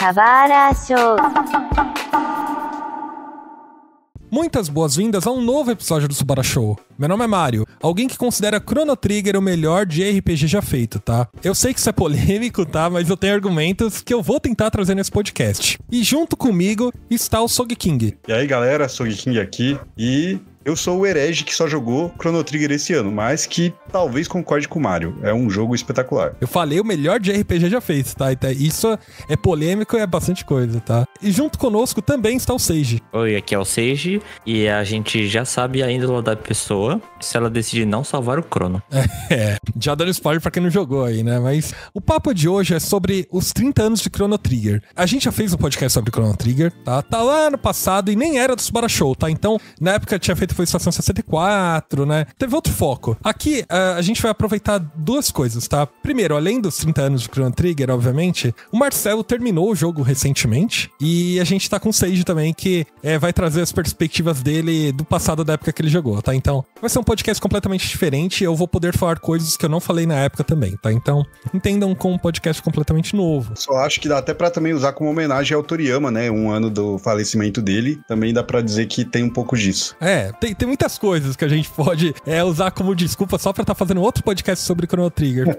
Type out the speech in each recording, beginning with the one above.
Subara Show. Muitas boas-vindas a um novo episódio do Subara Show. Meu nome é Mário, alguém que considera Chrono Trigger o melhor de RPG já feito, tá? Eu sei que isso é polêmico, tá? Mas eu tenho argumentos que eu vou tentar trazer nesse podcast. E junto comigo está o Sogeking. E aí, galera, Sogeking aqui e... eu sou o herege que só jogou Chrono Trigger esse ano, mas que talvez concorde com o Mario. É um jogo espetacular. Eu falei o melhor de RPG já feito, tá? Então, isso é polêmico e é bastante coisa, tá? E junto conosco também está o Seiji. Oi, aqui é o Seiji e a gente já sabe a índole da pessoa se ela decidir não salvar o Chrono. Já dando spoiler pra quem não jogou aí, né? Mas o papo de hoje é sobre os 30 anos de Chrono Trigger. A gente já fez um podcast sobre Chrono Trigger, tá? Tá lá no passado e nem era do Subara Show, tá? Então, na época tinha feito foi Estação 64, né? Teve outro foco. Aqui, a gente vai aproveitar duas coisas, tá? Primeiro, além dos 30 anos de Chrono Trigger, obviamente, o Marcelo terminou o jogo recentemente e a gente tá com o Seiji também, que vai trazer as perspectivas dele do passado da época que ele jogou, tá? Então, vai ser um podcast completamente diferente e eu vou poder falar coisas que eu não falei na época também, tá? Então, entendam como um podcast completamente novo. Só acho que dá até pra também usar como homenagem ao Toriyama, né? Um ano do falecimento dele, também dá pra dizer que tem um pouco disso. Tem muitas coisas que a gente pode usar como desculpa só pra estar fazendo outro podcast sobre Chrono Trigger.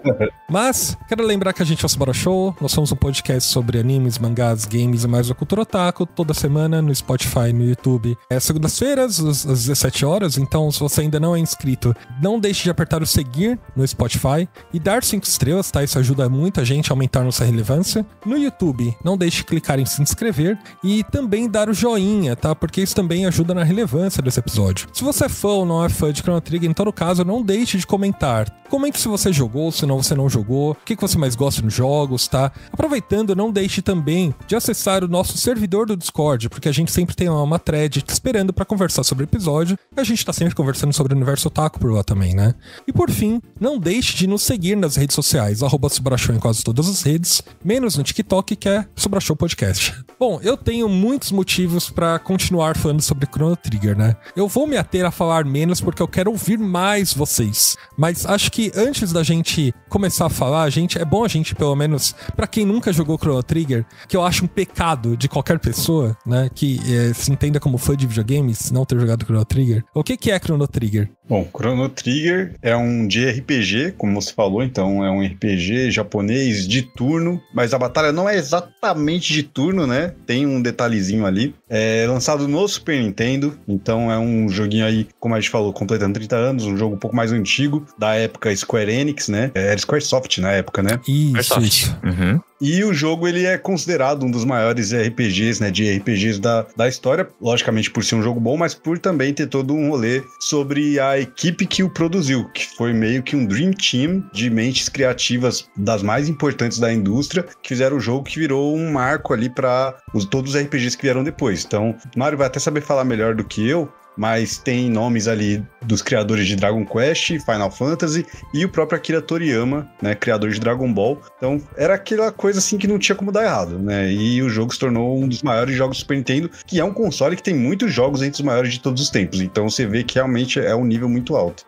Mas, quero lembrar que a gente é o Subara Show, nós somos um podcast sobre animes, mangás, games e mais a cultura otaku, toda semana no Spotify, no YouTube. Segundas-feiras, às 17 horas, então se você ainda não é inscrito, não deixe de apertar o seguir no Spotify e dar 5 estrelas, tá? Isso ajuda muito a gente a aumentar nossa relevância. No YouTube, não deixe de clicar em se inscrever e também dar o joinha, tá? Porque isso também ajuda na relevância desse episódio. Se você é fã ou não é fã de Chrono Trigger, em todo caso, não deixe de comentar. Comente se você jogou, se não você não jogou, o que você mais gosta nos jogos, tá? Aproveitando, não deixe também de acessar o nosso servidor do Discord, porque a gente sempre tem uma thread te esperando pra conversar sobre o episódio, e a gente tá sempre conversando sobre o universo otaku por lá também, né? E por fim, não deixe de nos seguir nas redes sociais, @SubaraShow em quase todas as redes, menos no TikTok, que é Subara Show Podcast. Bom, eu tenho muitos motivos pra continuar falando sobre Chrono Trigger, né? Eu vou me ater a falar menos porque eu quero ouvir mais vocês. Mas acho que antes da gente começar a falar, é bom a gente, pelo menos, pra quem nunca jogou Chrono Trigger, que eu acho um pecado de qualquer pessoa, né, que se entenda como fã de videogames, não ter jogado Chrono Trigger. O que é Chrono Trigger? Bom, Chrono Trigger é um JRPG, como você falou, então é um RPG japonês de turno, mas a batalha não é exatamente de turno, né? Tem um detalhezinho ali. É lançado no Super Nintendo, então é um joguinho aí, como a gente falou, completando 30 anos, um jogo um pouco mais antigo, da época Square Enix, né? Era Squaresoft na época, né? Isso. Uhum. E o jogo, ele é considerado um dos maiores RPGs, né, de RPGs da história, logicamente por ser um jogo bom, mas por também ter todo um rolê sobre a equipe que o produziu, que foi meio que um Dream Team de mentes criativas das mais importantes da indústria, que fizeram o jogo que virou um marco ali para todos os RPGs que vieram depois. Então, o Mário vai até saber falar melhor do que eu, mas tem nomes ali dos criadores de Dragon Quest, Final Fantasy e o próprio Akira Toriyama, né, criador de Dragon Ball. Então, era aquela coisa assim que não tinha como dar errado, né? E o jogo se tornou um dos maiores jogos do Super Nintendo, que é um console que tem muitos jogos entre os maiores de todos os tempos. Então, você vê que realmente é um nível muito alto.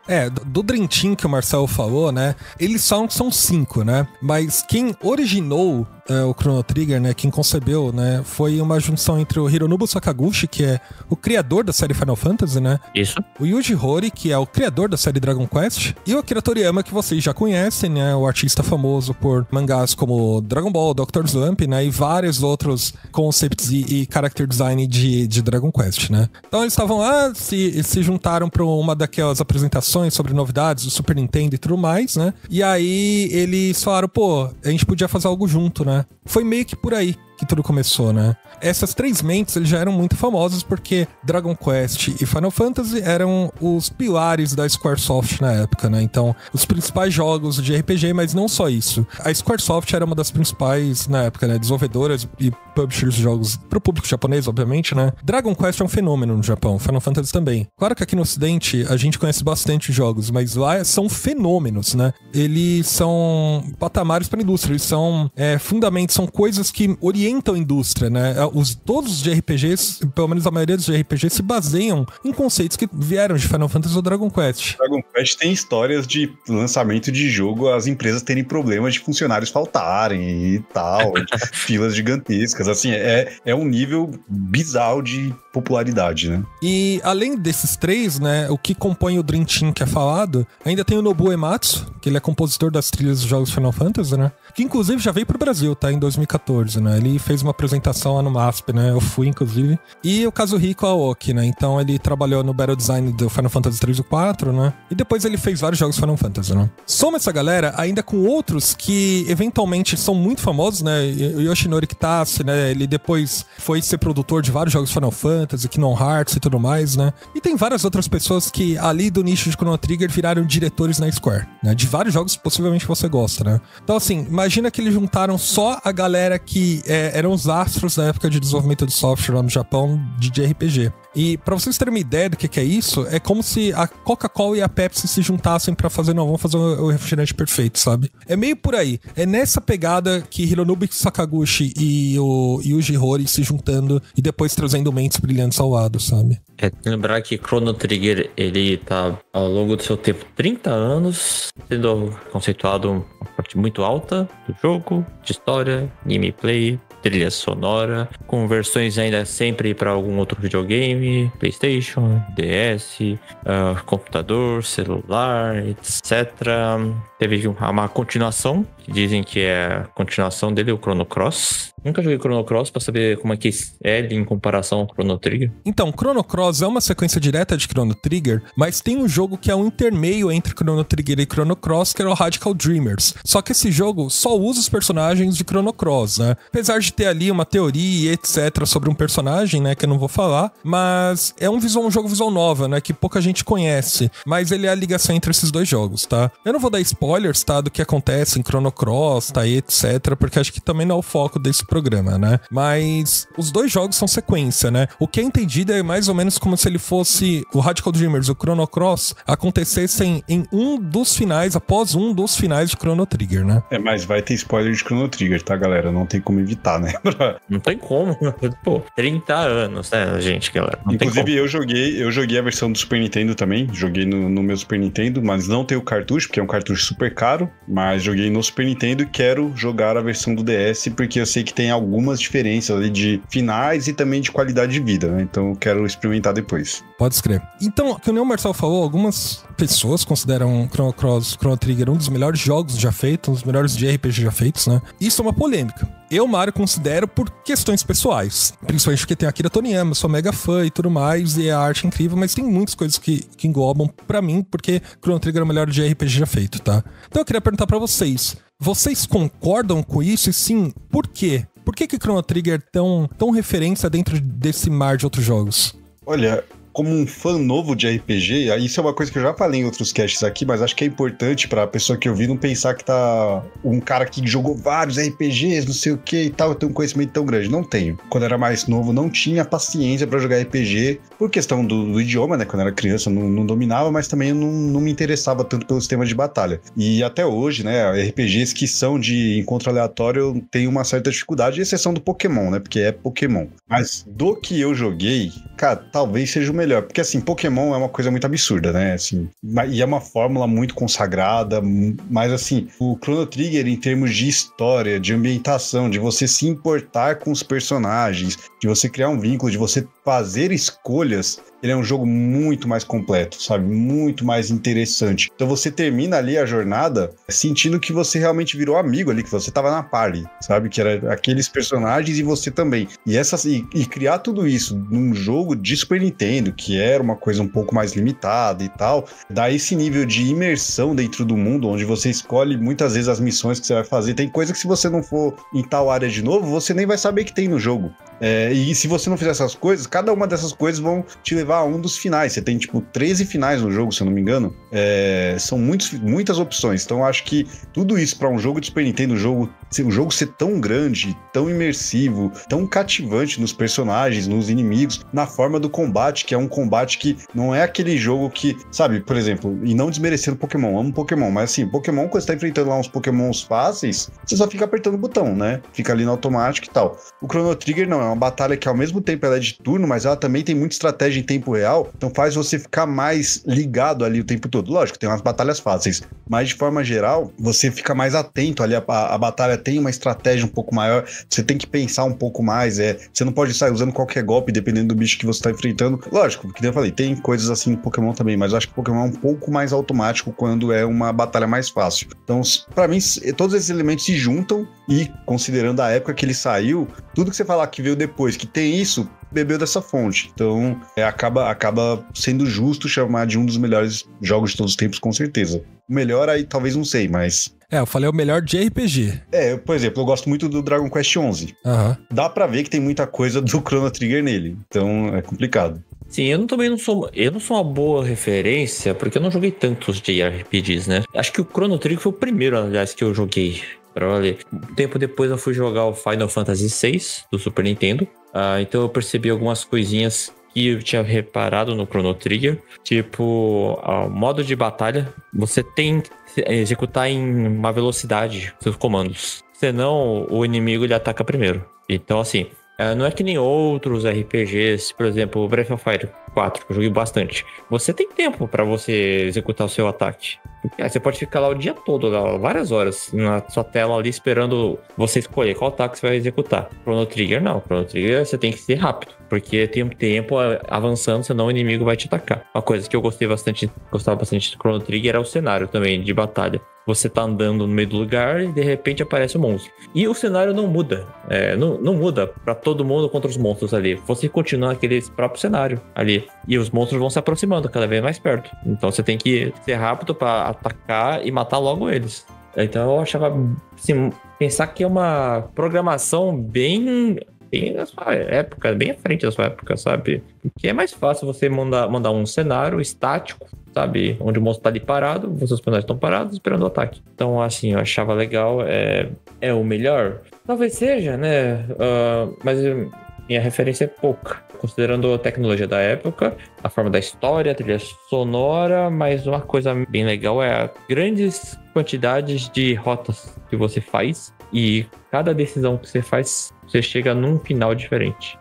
Do Dream Team que o Marcelo falou, né, eles são 5, né? Mas quem originou o Chrono Trigger, né, quem concebeu, né, foi uma junção entre o Hironobu Sakaguchi, que é o criador da série Final Fantasy, né? Isso. O Yuji Horii, que é o criador da série Dragon Quest, e o Akira Toriyama, que vocês já conhecem, né, o artista famoso por mangás como Dragon Ball, Dr. Slump, né, e vários outros concepts e character design de Dragon Quest, né? Então eles estavam lá, se juntaram para uma daquelas apresentações sobre novidades do Super Nintendo e tudo mais, né? E aí eles falaram, a gente podia fazer algo junto, né? Foi meio que por aí que tudo começou, né? Essas três mentes, eles já eram muito famosas porque Dragon Quest e Final Fantasy eram os pilares da Squaresoft na época, né? Então, os principais jogos de RPG, mas não só isso. A Squaresoft era uma das principais, na época, né, desenvolvedoras e publishers de jogos pro público japonês, obviamente, né? Dragon Quest é um fenômeno no Japão, Final Fantasy também. Claro que aqui no Ocidente a gente conhece bastante jogos, mas lá são fenômenos, né? Eles são patamares pra indústria, eles são fundamentos, são coisas que orientam orientam a indústria, né? Todos os JRPGs, pelo menos a maioria dos JRPGs, se baseiam em conceitos que vieram de Final Fantasy ou Dragon Quest. Dragon Quest tem histórias de lançamento de jogo, as empresas terem problemas de funcionários faltarem e tal, filas gigantescas, assim, é um nível bizarro de popularidade, né? E além desses três, né, o que compõe o Dream Team que é falado, ainda tem o Nobuo Ematsu, que ele é compositor das trilhas dos jogos Final Fantasy, né? Que inclusive já veio pro Brasil, tá? Em 2014, né? Ele fez uma apresentação lá no MASP, né? Eu fui, inclusive. E o Kazuhiko Aoki, né? Então ele trabalhou no Battle Design do Final Fantasy 3 e 4, né? E depois ele fez vários jogos Final Fantasy, né? Soma essa galera ainda com outros que eventualmente são muito famosos, né? O Yoshinori Kitase, né? Ele depois foi ser produtor de vários jogos Final Fantasy, Kingdom Hearts e tudo mais, né? E tem várias outras pessoas que ali do nicho de Chrono Trigger viraram diretores na Square, né? De vários jogos possivelmente você gosta, né? Então assim, imagina que eles juntaram só a galera que eram os astros da época de desenvolvimento de software lá no Japão de RPG. E pra vocês terem uma ideia do que é isso, é como se a Coca-Cola e a Pepsi se juntassem pra fazer, não, vamos fazer o refrigerante perfeito, sabe? É meio por aí. É nessa pegada que Hironobu Sakaguchi e o Yuji Horii se juntando e depois trazendo mentes brilhantes ao lado, sabe? Lembrar que Chrono Trigger, ele tá ao longo do seu tempo 30 anos, sendo conceituado uma parte muito alta do jogo, de história, gameplay, trilha sonora, com versões ainda sempre para algum outro videogame, PlayStation, DS, computador, celular, etc. Teve uma continuação, que dizem que é a continuação dele, o Chrono Cross. Nunca joguei Chrono Cross pra saber como é que é em comparação ao Chrono Trigger. Então, Chrono Cross é uma sequência direta de Chrono Trigger, mas tem um jogo que é um intermeio entre Chrono Trigger e Chrono Cross, que é o Radical Dreamers. Só que esse jogo só usa os personagens de Chrono Cross, né? Apesar de ter ali uma teoria e etc. sobre um personagem, né, que eu não vou falar, mas é um jogo visual nova, né, que pouca gente conhece, mas ele é a ligação entre esses dois jogos, tá? Eu não vou dar spoilers, tá, do que acontece em Chrono Cross, tá, e etc, porque acho que também não é o foco desse programa, né? Mas os dois jogos são sequência, né? O que é entendido é mais ou menos como se ele fosse o Radical Dreamers, o Chrono Cross, acontecessem em um dos finais, após um dos finais de Chrono Trigger, né? Mas vai ter spoiler de Chrono Trigger, tá, galera? Não tem como evitar, né? Não tem como. Pô, 30 anos, né, gente, galera? Não Inclusive, eu joguei a versão do Super Nintendo também. Joguei no meu Super Nintendo, mas não tem o cartucho, porque é um cartucho super caro. Mas joguei no Super Nintendo e quero jogar a versão do DS, porque eu sei que tem algumas diferenças ali de finais e também de qualidade de vida, né? Então eu quero experimentar depois. Pode escrever. Então, o que o Neo Marcel falou, algumas pessoas consideram Chrono Cross, Chrono Trigger um dos melhores jogos já feitos, um dos melhores de RPG já feitos, né? Isso é uma polêmica. Eu, Mario, considero por questões pessoais. Principalmente porque tem Akira Toriyama, sou mega fã e tudo mais, e a arte é incrível, mas tem muitas coisas que englobam pra mim, porque Chrono Trigger é o melhor de RPG já feito, tá? Então eu queria perguntar pra vocês, vocês concordam com isso? E sim, por quê? Por que Chrono Trigger é tão referência dentro desse mar de outros jogos? Olha, como um fã novo de RPG, isso é uma coisa que eu já falei em outros casts aqui, mas acho que é importante pra pessoa que ouvir não pensar que tá um cara que jogou vários RPGs, não sei o que e tal, eu tenho um conhecimento tão grande. Não tenho. Quando eu era mais novo, não tinha paciência pra jogar RPG, por questão do idioma, né? Quando eu era criança, eu não dominava, mas também eu não me interessava tanto pelo sistema de batalha. E até hoje, né, RPGs que são de encontro aleatório, eu tenho uma certa dificuldade, exceção do Pokémon, né? Porque é Pokémon. Mas do que eu joguei, cara, talvez seja o melhor. Porque, assim, Pokémon é uma coisa muito absurda, né? Assim, e é uma fórmula muito consagrada, mas, assim, o Chrono Trigger, em termos de história, de ambientação, de você se importar com os personagens, de você criar um vínculo, de você fazer escolhas, ele é um jogo muito mais completo, sabe? Muito mais interessante. Então você termina ali a jornada sentindo que você realmente virou amigo ali, que você tava na party, sabe? Que era aqueles personagens e você também. E criar tudo isso num jogo de Super Nintendo, que era uma coisa um pouco mais limitada e tal, dá esse nível de imersão dentro do mundo, onde você escolhe muitas vezes as missões que você vai fazer. Tem coisa que se você não for em tal área de novo, você nem vai saber que tem no jogo. E se você não fizer essas coisas, cada uma dessas coisas vão te levar a um dos finais. Você tem, 13 finais no jogo, se eu não me engano. São muitas opções. Então, eu acho que tudo isso para um jogo de Super Nintendo, um jogo o jogo ser tão grande, tão imersivo, tão cativante nos personagens, nos inimigos, na forma do combate, que é um combate que não é aquele jogo que, sabe, por exemplo, e não desmerecendo Pokémon, amo Pokémon, mas assim, Pokémon, quando você tá enfrentando lá uns Pokémons fáceis, você só fica apertando o botão, né? Fica ali no automático e tal. O Chrono Trigger não, é uma batalha que ao mesmo tempo ela é de turno, mas ela também tem muita estratégia em tempo real, então faz você ficar mais ligado ali o tempo todo. Lógico, tem umas batalhas fáceis, mas de forma geral, você fica mais atento ali, a batalha tem uma estratégia um pouco maior, você tem que pensar um pouco mais, você não pode sair usando qualquer golpe, dependendo do bicho que você tá enfrentando. Lógico, porque eu falei, tem coisas assim no Pokémon também, mas eu acho que o Pokémon é um pouco mais automático quando é uma batalha mais fácil. Então, pra mim, todos esses elementos se juntam e, considerando a época que ele saiu, tudo que você falar que veio depois, que tem isso, bebeu dessa fonte. Então, acaba sendo justo chamar de um dos melhores jogos de todos os tempos, com certeza. O melhor aí, talvez não sei, mas... eu falei o melhor de RPG. Por exemplo, eu gosto muito do Dragon Quest XI. Dá pra ver que tem muita coisa do Chrono Trigger nele, então é complicado. Sim, eu não sou uma boa referência, porque eu não joguei tantos JRPGs, né? Acho que o Chrono Trigger foi o primeiro, aliás, que eu joguei. Pra valer. Um tempo depois eu fui jogar o Final Fantasy VI do Super Nintendo. Então eu percebi algumas coisinhas que eu tinha reparado no Chrono Trigger. Tipo, o modo de batalha, você tem que executar em uma velocidade seus comandos. Senão, o inimigo ele ataca primeiro. Então, assim, não é que nem outros RPGs, por exemplo, Breath of Fire 4, que eu joguei bastante. Você tem tempo pra você executar o seu ataque. Você pode ficar lá o dia todo, lá, várias horas, na sua tela ali, esperando você escolher qual ataque você vai executar. Chrono Trigger não. Chrono Trigger você tem que ser rápido, porque tem um tempo avançando, senão o inimigo vai te atacar. Uma coisa que eu gostava bastante do Chrono Trigger era o cenário também, de batalha. Você tá andando no meio do lugar e de repente aparece um monstro. E o cenário não muda. Não muda pra todo mundo contra os monstros ali. Você continua naquele próprio cenário ali. E os monstros vão se aproximando cada vez mais perto. Então você tem que ser rápido pra atacar e matar logo eles. Então eu achava, assim, pensar que é uma programação bem na sua época, bem à frente da sua época, sabe? Porque é mais fácil você mandar um cenário estático, sabe? Onde o monstro tá ali parado, os seus personagens estão parados esperando o ataque. Então, assim, eu achava legal. É o melhor? Talvez seja, né? Mas minha referência é pouca. Considerando a tecnologia da época, a forma da história, a trilha sonora, mas uma coisa bem legal é a grandes quantidades de rotas que você faz e cada decisão que você faz, você chega num final diferente.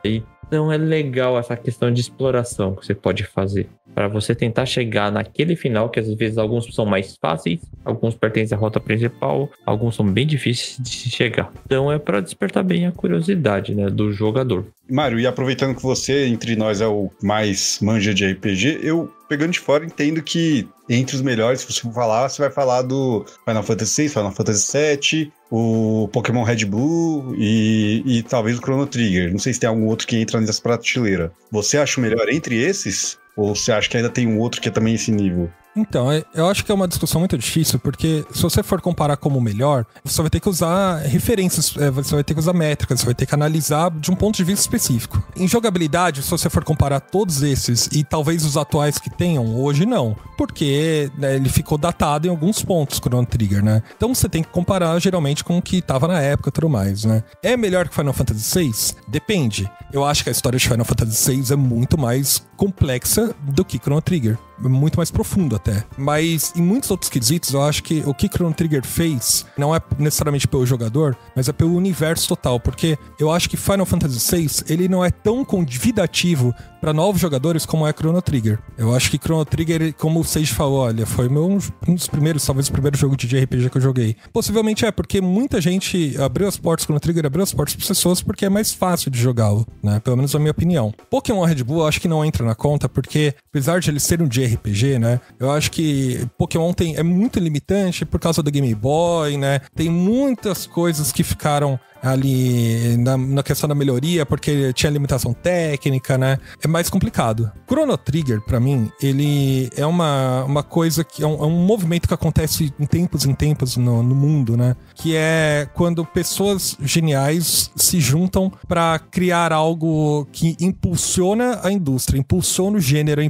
Então é legal essa questão de exploração que você pode fazer para você tentar chegar naquele final, que às vezes alguns são mais fáceis, alguns pertencem à rota principal, alguns são bem difíceis de chegar. Então é para despertar bem a curiosidade, né, do jogador. Mário, e aproveitando que você, entre nós, é o mais manja de RPG, eu, pegando de fora, entendo que entre os melhores, se você for falar, você vai falar do Final Fantasy VI, Final Fantasy VII, o Pokémon Red Blue e talvez o Chrono Trigger. Não sei se tem algum outro que entra nessa prateleira. Você acha o melhor entre esses? Ou você acha que ainda tem um outro que é também esse nível? Então, eu acho que é uma discussão muito difícil, porque se você for comparar como o melhor, você vai ter que usar referências, você vai ter que usar métricas, você vai ter que analisar de um ponto de vista específico. Em jogabilidade, se você for comparar todos esses e talvez os atuais que tenham, hoje não, porque né, ele ficou datado em alguns pontos, Chrono Trigger, né? Então você tem que comparar geralmente com o que tava na época e tudo mais, né? É melhor que Final Fantasy VI? Depende. Eu acho que a história de Final Fantasy VI é muito mais complexa do que Chrono Trigger. Muito mais profundo até. Mas em muitos outros quesitos, eu acho que o que Chrono Trigger fez não é necessariamente pelo jogador, mas é pelo universo total. Porque eu acho que Final Fantasy VI, ele não é tão convidativo para novos jogadores como é Chrono Trigger. Eu acho que Chrono Trigger, como o Sage falou, olha, foi um dos primeiros, talvez o primeiro jogo de JRPG que eu joguei. Possivelmente porque muita gente abriu as portas, Chrono Trigger abriu as portas para pessoas porque é mais fácil de jogá-lo, né? Pelo menos na minha opinião. Pokémon Red Bull eu acho que não entra na conta porque, apesar de ele ser um JRPG, né? Eu acho que Pokémon é muito limitante por causa do Game Boy, né? Tem muitas coisas que ficaram ali na questão da melhoria, porque tinha limitação técnica, né? É mais complicado. Chrono Trigger, pra mim, ele é uma coisa que é um movimento que acontece em tempos no mundo, né? Que é quando pessoas geniais se juntam pra criar algo que impulsiona a indústria, impulsiona o gênero,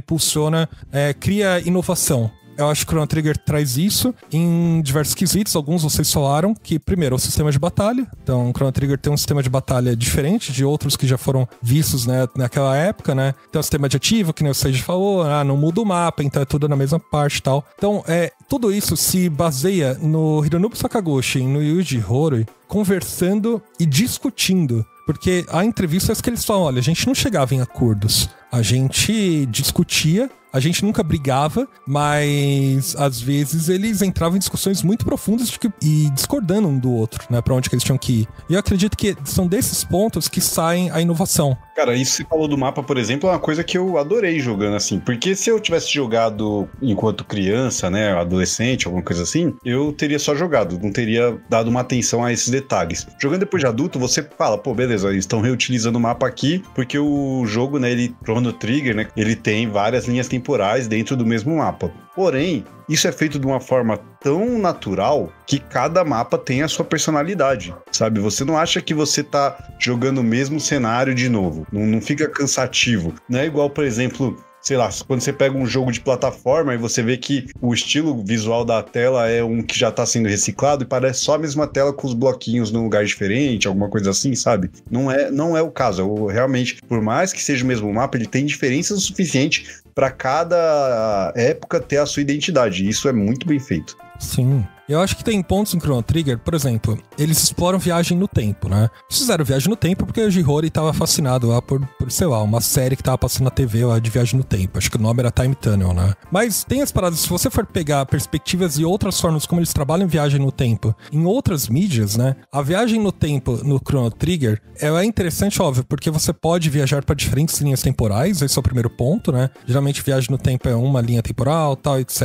cria inovação. eu acho que o Chrono Trigger traz isso em diversos quesitos. Alguns vocês falaram que, primeiro, é o sistema de batalha. Então, o Chrono Trigger tem um sistema de batalha diferente de outros que já foram vistos, né, naquela época, né? Tem o sistema de ativo, que nem o Sage falou, não muda o mapa, então é tudo na mesma parte e tal. Então, tudo isso se baseia no Hironobu Sakaguchi e no Yuji Horii conversando e discutindo. Porque há entrevistas que eles falam, olha, a gente não chegava em acordos, a gente discutia, a gente nunca brigava, mas às vezes eles entravam em discussões muito profundas e discordando um do outro, né, pra onde que eles tinham que ir. E eu acredito que são desses pontos que saem a inovação. Cara, isso que você falou do mapa, por exemplo, é uma coisa que eu adorei jogando assim, porque se eu tivesse jogado enquanto criança, né, adolescente, alguma coisa assim, eu teria só jogado, não teria dado uma atenção a esses detalhes. Jogando depois de adulto, você fala, pô, beleza, eles estão reutilizando o mapa aqui, porque o jogo, né, Chrono Trigger, né, ele tem várias linhas temporais dentro do mesmo mapa. Porém, isso é feito de uma forma tão natural que cada mapa tem a sua personalidade, sabe? Você não acha que você tá jogando o mesmo cenário de novo. Não fica cansativo. Não é igual, por exemplo, sei lá, quando você pega um jogo de plataforma e você vê que o estilo visual da tela é um que já tá sendo reciclado e parece só a mesma tela com os bloquinhos num lugar diferente, alguma coisa assim, sabe? Não é o caso. Realmente, por mais que seja o mesmo mapa, ele tem diferenças o suficiente para cada época ter a sua identidade. Isso é muito bem feito. Sim. Eu acho que tem pontos em Chrono Trigger, por exemplo, eles exploram viagem no tempo, né? Eles fizeram viagem no tempo porque o Yuji Horii tava fascinado lá por, sei lá, uma série que tava passando na TV lá de viagem no tempo. Acho que o nome era Time Tunnel, né? Mas tem as paradas, se você for pegar perspectivas e outras formas como eles trabalham viagem no tempo em outras mídias, né? A viagem no tempo no Chrono Trigger, ela é interessante, óbvio, porque você pode viajar para diferentes linhas temporais, esse é o primeiro ponto, né? Geralmente viagem no tempo é uma linha temporal, tal, etc.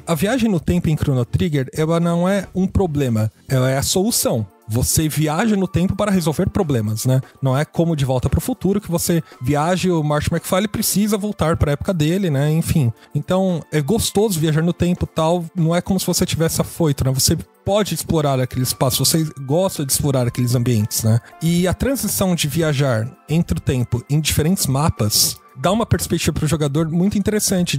A viagem no tempo em Chrono Trigger, ela não é um problema, ela é a solução. Você viaja no tempo para resolver problemas, né? Não é como De Volta para o Futuro, que você viaja e o Marty McFly precisa voltar para a época dele, né? Enfim. Então, é gostoso viajar no tempo e tal. Não é como se você tivesse afoito, né? Você pode explorar aquele espaço, você gosta de explorar aqueles ambientes, né? E a transição de viajar entre o tempo em diferentes mapas dá uma perspectiva pro jogador muito interessante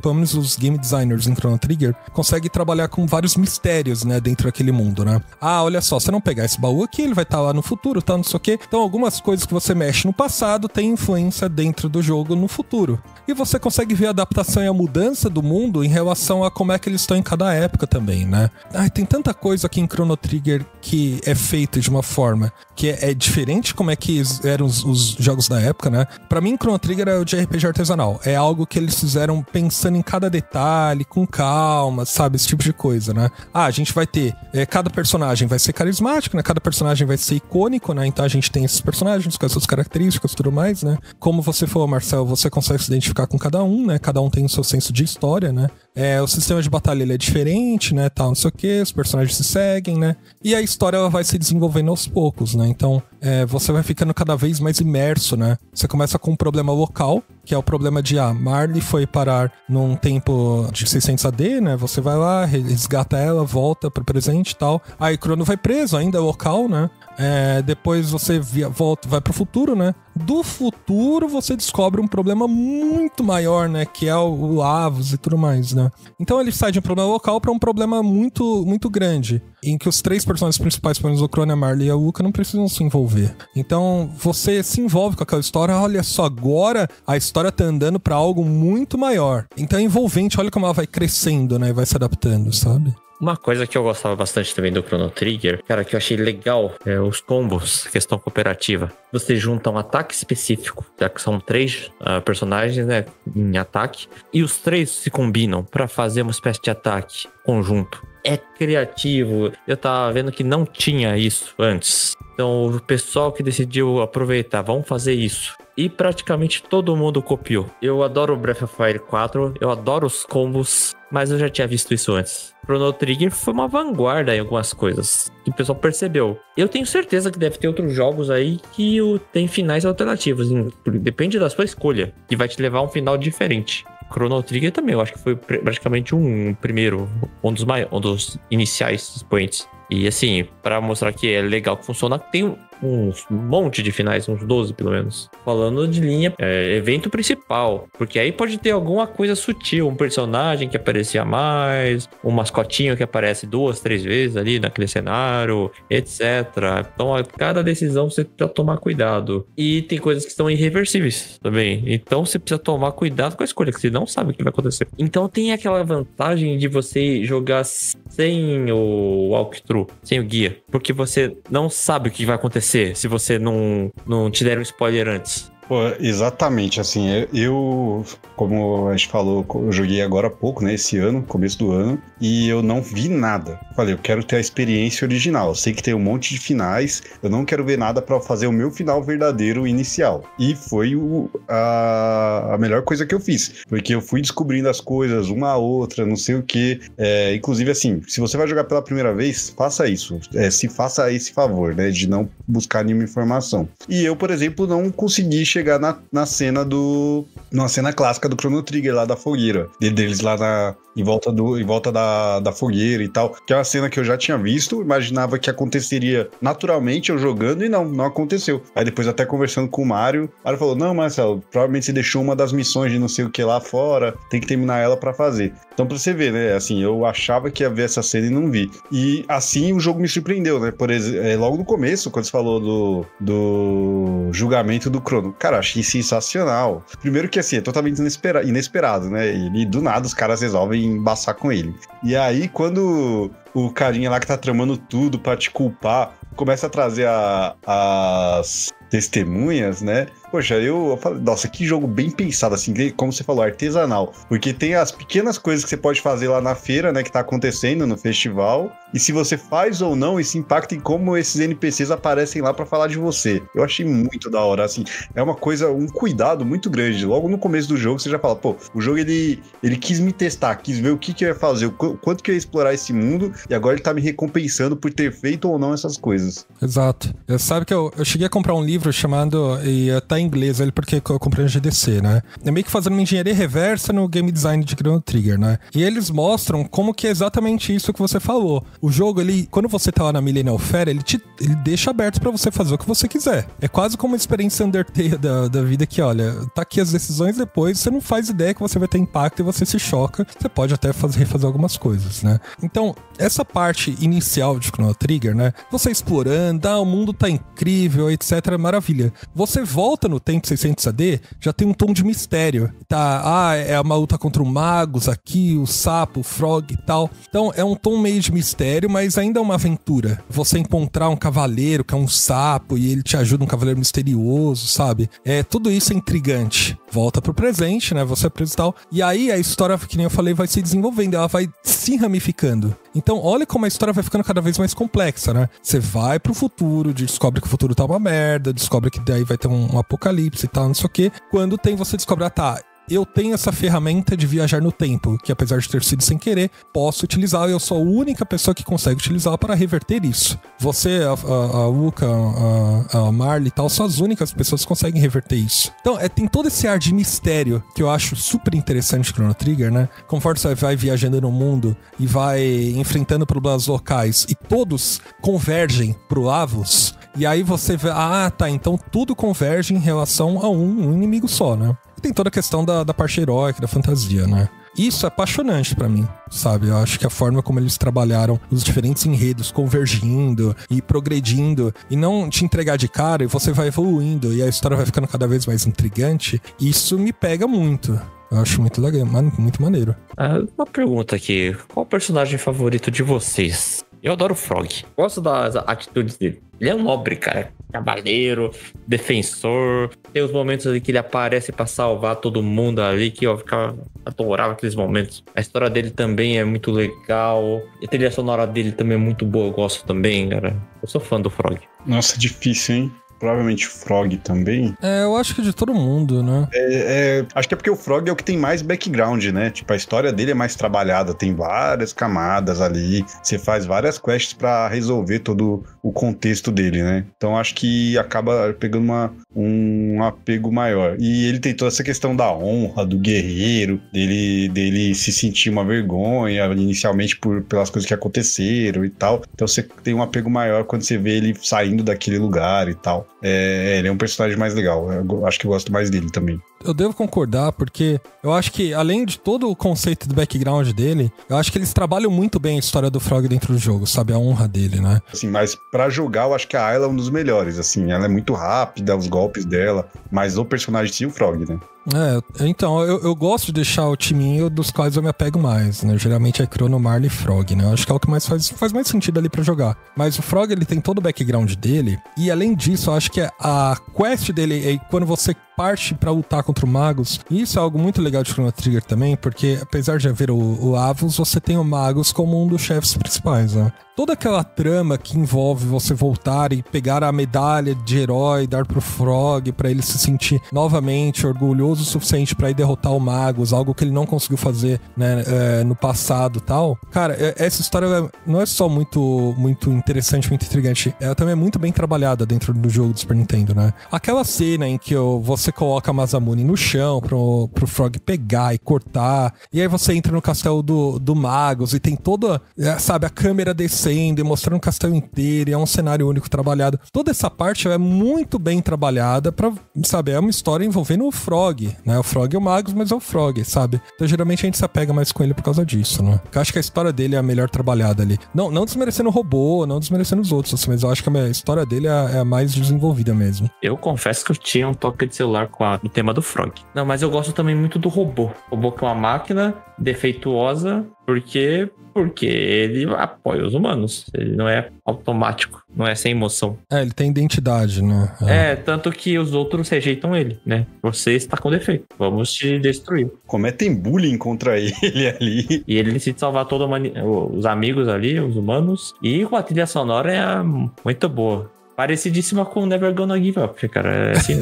pelo menos os game designers em Chrono Trigger conseguem trabalhar com vários mistérios, né, dentro daquele mundo, né? Olha só, se não pegar esse baú aqui, ele vai estar lá no futuro, tá, não sei o quê. Então, algumas coisas que você mexe no passado tem influência dentro do jogo no futuro. E você consegue ver a adaptação e a mudança do mundo em relação a como é que eles estão em cada época também, né? Tem tanta coisa aqui em Chrono Trigger que é feita de uma forma que é diferente como é que eram os jogos da época, né? Pra mim, Chrono Trigger é o de RPG artesanal. É algo que eles fizeram pensando em cada detalhe, com calma, sabe? Esse tipo de coisa, né? A gente vai ter... cada personagem vai ser carismático, né? Cada personagem vai ser icônico, né? Então a gente tem esses personagens com as suas características e tudo mais, né? Como você falou, Marcel, você consegue se identificar com cada um, né? Cada um tem o seu senso de história, né? O sistema de batalha ele é diferente, né? Tal, não sei o quê, os personagens se seguem, né? E a história ela vai se desenvolvendo aos poucos, né? Então, você vai ficando cada vez mais imerso, né? Você começa com um problema local, que é o problema de, Marley foi parar num tempo de 600 AD, né? Você vai lá, resgata ela, volta pro presente e tal. Aí Chrono vai preso, ainda é local, né? Depois você volta, vai pro futuro, né? Do futuro você descobre um problema muito maior, né? Que é o Lavos e tudo mais, né? Então ele sai de um problema local para um problema muito, muito grande, em que os três personagens principais, pelo menos o Chrono, a Marley e a Uka, não precisam se envolver. Então você se envolve com aquela história. Olha só, agora a história tá andando para algo muito maior. Então é envolvente, olha como ela vai crescendo, né? E vai se adaptando, sabe? Uma coisa que eu gostava bastante também do Chrono Trigger, cara, que eu achei legal, é os combos, questão cooperativa. Você junta um ataque específico, já que são 3 personagens, né, em ataque, e os 3 se combinam pra fazer uma espécie de ataque conjunto. É criativo, eu tava vendo que não tinha isso antes. Então o pessoal que decidiu aproveitar, vamos fazer isso. E praticamente todo mundo copiou. Eu adoro o Breath of Fire 4, eu adoro os combos, mas eu já tinha visto isso antes. Chrono Trigger foi uma vanguarda em algumas coisas que o pessoal percebeu. Eu tenho certeza que deve ter outros jogos aí que tem finais alternativos. Depende da sua escolha, que vai te levar a um final diferente. Chrono Trigger também, eu acho que foi praticamente um dos iniciais expoentes. E assim, pra mostrar que é legal, que funciona, tem um monte de finais, uns 12 pelo menos. Falando de linha, evento principal. Porque aí pode ter alguma coisa sutil, um personagem que aparecia mais, um mascotinho que aparece 2, 3 vezes ali naquele cenário, etc. Então, a cada decisão você precisa tomar cuidado. E tem coisas que são irreversíveis também. Então, você precisa tomar cuidado com a escolha, que você não sabe o que vai acontecer. Então, tem aquela vantagem de você jogar sem o walkthrough, sem o guia. Porque você não sabe o que vai acontecer se você não te der um spoiler antes. Pô, exatamente, assim, eu, como a gente falou, eu joguei agora há pouco, né, esse ano, começo do ano, e eu não vi nada. Falei, eu quero ter a experiência original, eu sei que tem um monte de finais, eu não quero ver nada pra fazer o meu final verdadeiro inicial. E foi a melhor coisa que eu fiz, porque eu fui descobrindo as coisas, uma a outra, não sei o que. Inclusive, assim, se você vai jogar pela primeira vez, faça isso, se faça esse favor, né, de não buscar nenhuma informação. E eu, por exemplo, não consegui chegar na cena clássica do Chrono Trigger lá da fogueira, deles lá em volta da fogueira e tal, que é uma cena que eu já tinha visto, imaginava que aconteceria naturalmente eu jogando e não aconteceu. Aí depois até conversando com o Mário falou, não, Marcelo, provavelmente você deixou uma das missões de não sei o que lá fora, tem que terminar ela pra fazer. Então pra você ver, né, assim, eu achava que ia ver essa cena e não vi. E assim o jogo me surpreendeu, né, por exemplo, logo no começo, quando você falou do julgamento do Chrono, cara, achei sensacional. Primeiro que assim, é totalmente inesperado, né, e do nada os caras resolvem embaçar com ele. E aí quando o carinha lá que tá tramando tudo pra te culpar começa a trazer as testemunhas, né? Poxa, eu falei, nossa, que jogo bem pensado, assim, como você falou, artesanal. Porque tem as pequenas coisas que você pode fazer lá na feira, né, que tá acontecendo no festival. E se você faz ou não, isso impacta em como esses NPCs aparecem lá pra falar de você. Eu achei muito da hora, assim. É uma coisa, um cuidado muito grande. Logo no começo do jogo, você já fala, pô, o jogo, ele quis me testar, quis ver o que eu ia fazer, o quanto que eu ia explorar esse mundo, e agora ele tá me recompensando por ter feito ou não essas coisas. Exato. Sabe que eu cheguei a comprar um livro chamado, e tá em inglês, ele porque eu comprei no GDC, né? É meio que fazendo uma engenharia reversa no game design de Chrono Trigger, né? E eles mostram como que é exatamente isso que você falou. O jogo, quando você tá lá na Millennial Fair, ele deixa aberto pra você fazer o que você quiser. É quase como uma experiência Undertale da vida que, olha, tá aqui as decisões, depois você não faz ideia que você vai ter impacto e você se choca. Você pode até refazer algumas coisas, né? Então, essa parte inicial de Chrono Trigger, né? Você explorando, o mundo tá incrível, etc, maravilha. Você volta no tempo 600 AD, já tem um tom de mistério. Tá, é uma luta contra o Magus aqui, o sapo, o Frog e tal. Então, é um tom meio de mistério, mas ainda é uma aventura. Você encontrar um cavaleiro, que é um sapo, e ele te ajuda, um cavaleiro misterioso, sabe? Tudo isso é intrigante. Volta pro presente, né? Você é preso e tal. E aí, a história, que nem eu falei, vai se desenvolvendo. Ela vai se ramificando. Então, olha como a história vai ficando cada vez mais complexa, né? Você vai pro futuro, descobre que o futuro tá uma merda, descobre que daí vai ter um apocalipse e tal, não sei o quê. Quando você descobre, eu tenho essa ferramenta de viajar no tempo, que apesar de ter sido sem querer, posso utilizá-la e eu sou a única pessoa que consegue utilizá-la para reverter isso. Você, a Uka, a Marley e tal, são as únicas pessoas que conseguem reverter isso. Então, tem todo esse ar de mistério que eu acho super interessante no Chrono Trigger, né? Conforme você vai viajando no mundo e vai enfrentando problemas locais e todos convergem pro Lavos, e aí você vê, então tudo converge em relação a um inimigo só, né? Tem toda a questão da parte heróica, da fantasia, né? Isso é apaixonante pra mim, sabe? Eu acho que a forma como eles trabalharam os diferentes enredos convergindo e progredindo e não te entregar de cara e você vai evoluindo e a história vai ficando cada vez mais intrigante, isso me pega muito. Eu acho muito legal, muito maneiro. Uma pergunta aqui. Qual o personagem favorito de vocês? Eu adoro o Frog. Gosto das atitudes dele. Ele é um nobre, cara. Cavaleiro, defensor. Tem os momentos ali que ele aparece pra salvar todo mundo ali, que eu adorava aqueles momentos. A história dele também é muito legal. E a trilha sonora dele também é muito boa. Eu gosto também, cara. Eu sou fã do Frog. Nossa, difícil, hein? Provavelmente o Frog também. Eu acho que de todo mundo, né? Acho que é porque o Frog é o que tem mais background, né? Tipo, a história dele é mais trabalhada, tem várias camadas ali, você faz várias quests pra resolver todo o contexto dele, né? Então acho que acaba pegando um apego maior. E ele tem toda essa questão da honra, do guerreiro, dele se sentir uma vergonha inicialmente pelas coisas que aconteceram e tal. Então você tem um apego maior quando você vê ele saindo daquele lugar e tal. Ele é um personagem mais legal. Eu acho que eu gosto mais dele também. Eu devo concordar, porque eu acho que, além de todo o conceito do background dele, eu acho que eles trabalham muito bem a história do Frog dentro do jogo, sabe? A honra dele, né? Assim, mas pra jogar, eu acho que a Ayla é um dos melhores, assim. Ela é muito rápida, os golpes dela, mas o personagem sim, o Frog, né? Então, eu gosto de deixar o timinho dos quais eu me apego mais, né? Geralmente é Chrono, Marle e Frog, né? Eu acho que é o que mais faz mais sentido ali pra jogar. Mas o Frog, ele tem todo o background dele, e além disso, eu acho que a quest dele é quando você parte pra lutar contra o Magus, e isso é algo muito legal de Chrono Trigger também, porque apesar de haver o Avos, você tem o Magus como um dos chefes principais, né? Toda aquela trama que envolve você voltar e pegar a medalha de herói, dar pro Frog pra ele se sentir novamente orgulhoso o suficiente pra ir derrotar o Magus, algo que ele não conseguiu fazer, né, no passado e tal. Cara, essa história não é só muito interessante, muito intrigante, ela também é muito bem trabalhada dentro do jogo do Super Nintendo, né? Aquela cena em que você coloca a Masamune no chão pro Frog pegar e cortar, e aí você entra no castelo do Magus e tem toda, sabe, a câmera descendo e mostrando o castelo inteiro, e é um cenário único trabalhado. Toda essa parte é muito bem trabalhada pra, sabe, é uma história envolvendo o Frog, né? O Frog é o Magus, mas é o Frog, sabe? Então geralmente a gente se apega mais com ele por causa disso, né? Eu acho que a história dele é a melhor trabalhada ali. Não desmerecendo o robô, não desmerecendo os outros, assim, mas eu acho que a história dele é a mais desenvolvida mesmo. Eu confesso que eu tinha um toque de celular com o tema do Frog. Não, mas eu gosto também muito do robô. O robô que é uma máquina defeituosa, porque ele apoia os humanos. Ele não é automático, não é sem emoção. Ele tem identidade, né? Tanto que os outros rejeitam ele, né? Você está com defeito, vamos te destruir. Cometem bullying contra ele ali. E ele decide salvar todos os amigos ali, os humanos. E com a trilha sonora é muito boa. Parecidíssima com Never Gonna Give Up, cara. É assim,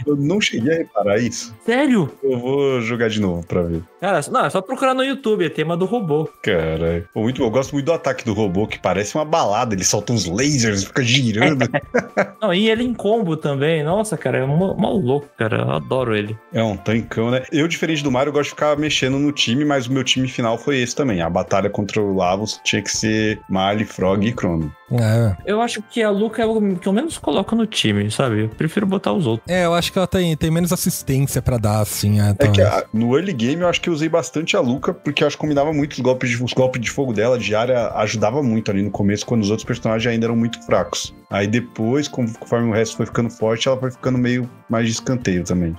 Eu não cheguei a reparar isso. Sério? Eu vou jogar de novo pra ver. Cara, não, é só procurar no YouTube, é tema do robô. Cara, eu gosto muito do ataque do robô, que parece uma balada. Ele solta uns lasers, fica girando. Não, e ele em combo também. Nossa, cara, é maluco, cara. Eu adoro ele. É um tancão, né? Eu, diferente do Mario, eu gosto de ficar mexendo no time, mas o meu time final foi esse também. A batalha contra o Lavos tinha que ser Marle, Frog e Chrono. Eu acho que a Luca é o que eu menos coloco no time, sabe? Eu prefiro botar os outros. Eu acho que ela tem menos assistência pra dar, assim. No early game eu acho que eu usei bastante a Luca, porque eu acho que combinava muito os golpes de fogo dela, de área, ajudava muito ali no começo, quando os outros personagens ainda eram muito fracos. Aí depois, conforme o resto foi ficando forte, ela foi ficando meio mais de escanteio também.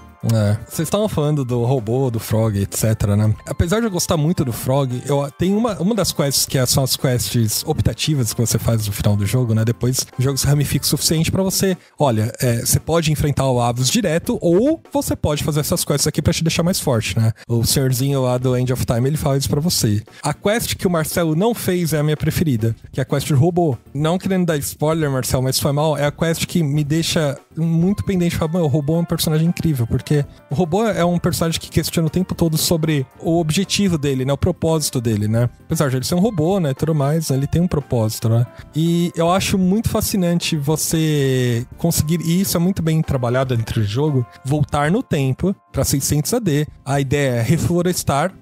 Vocês estavam falando do robô, do Frog, etc, né? Apesar de eu gostar muito do Frog, tem uma das quests que são as quests optativas que você faz no final do jogo, né? Depois o jogo se ramifica o suficiente pra você, olha, você pode enfrentar o Avos direto, ou você pode fazer essas quests aqui pra te deixar mais forte, né? O senhorzinho lá do End of Time, ele fala isso pra você. A quest que o Marcelo não fez é a minha preferida, que é a quest do robô. Não querendo dar spoiler, Marcelo, mas foi mal, é a quest que me deixa muito pendente. O robô é um personagem incrível, porque o robô é um personagem que questiona o tempo todo sobre o objetivo dele, né? O propósito dele, né? Apesar de ele ser um robô, né? Tudo mais, ele tem um propósito, né? E eu acho muito fascinante você conseguir, e isso é muito bem trabalhado dentro do jogo, voltar no tempo para 600 AD. A ideia é reflorestar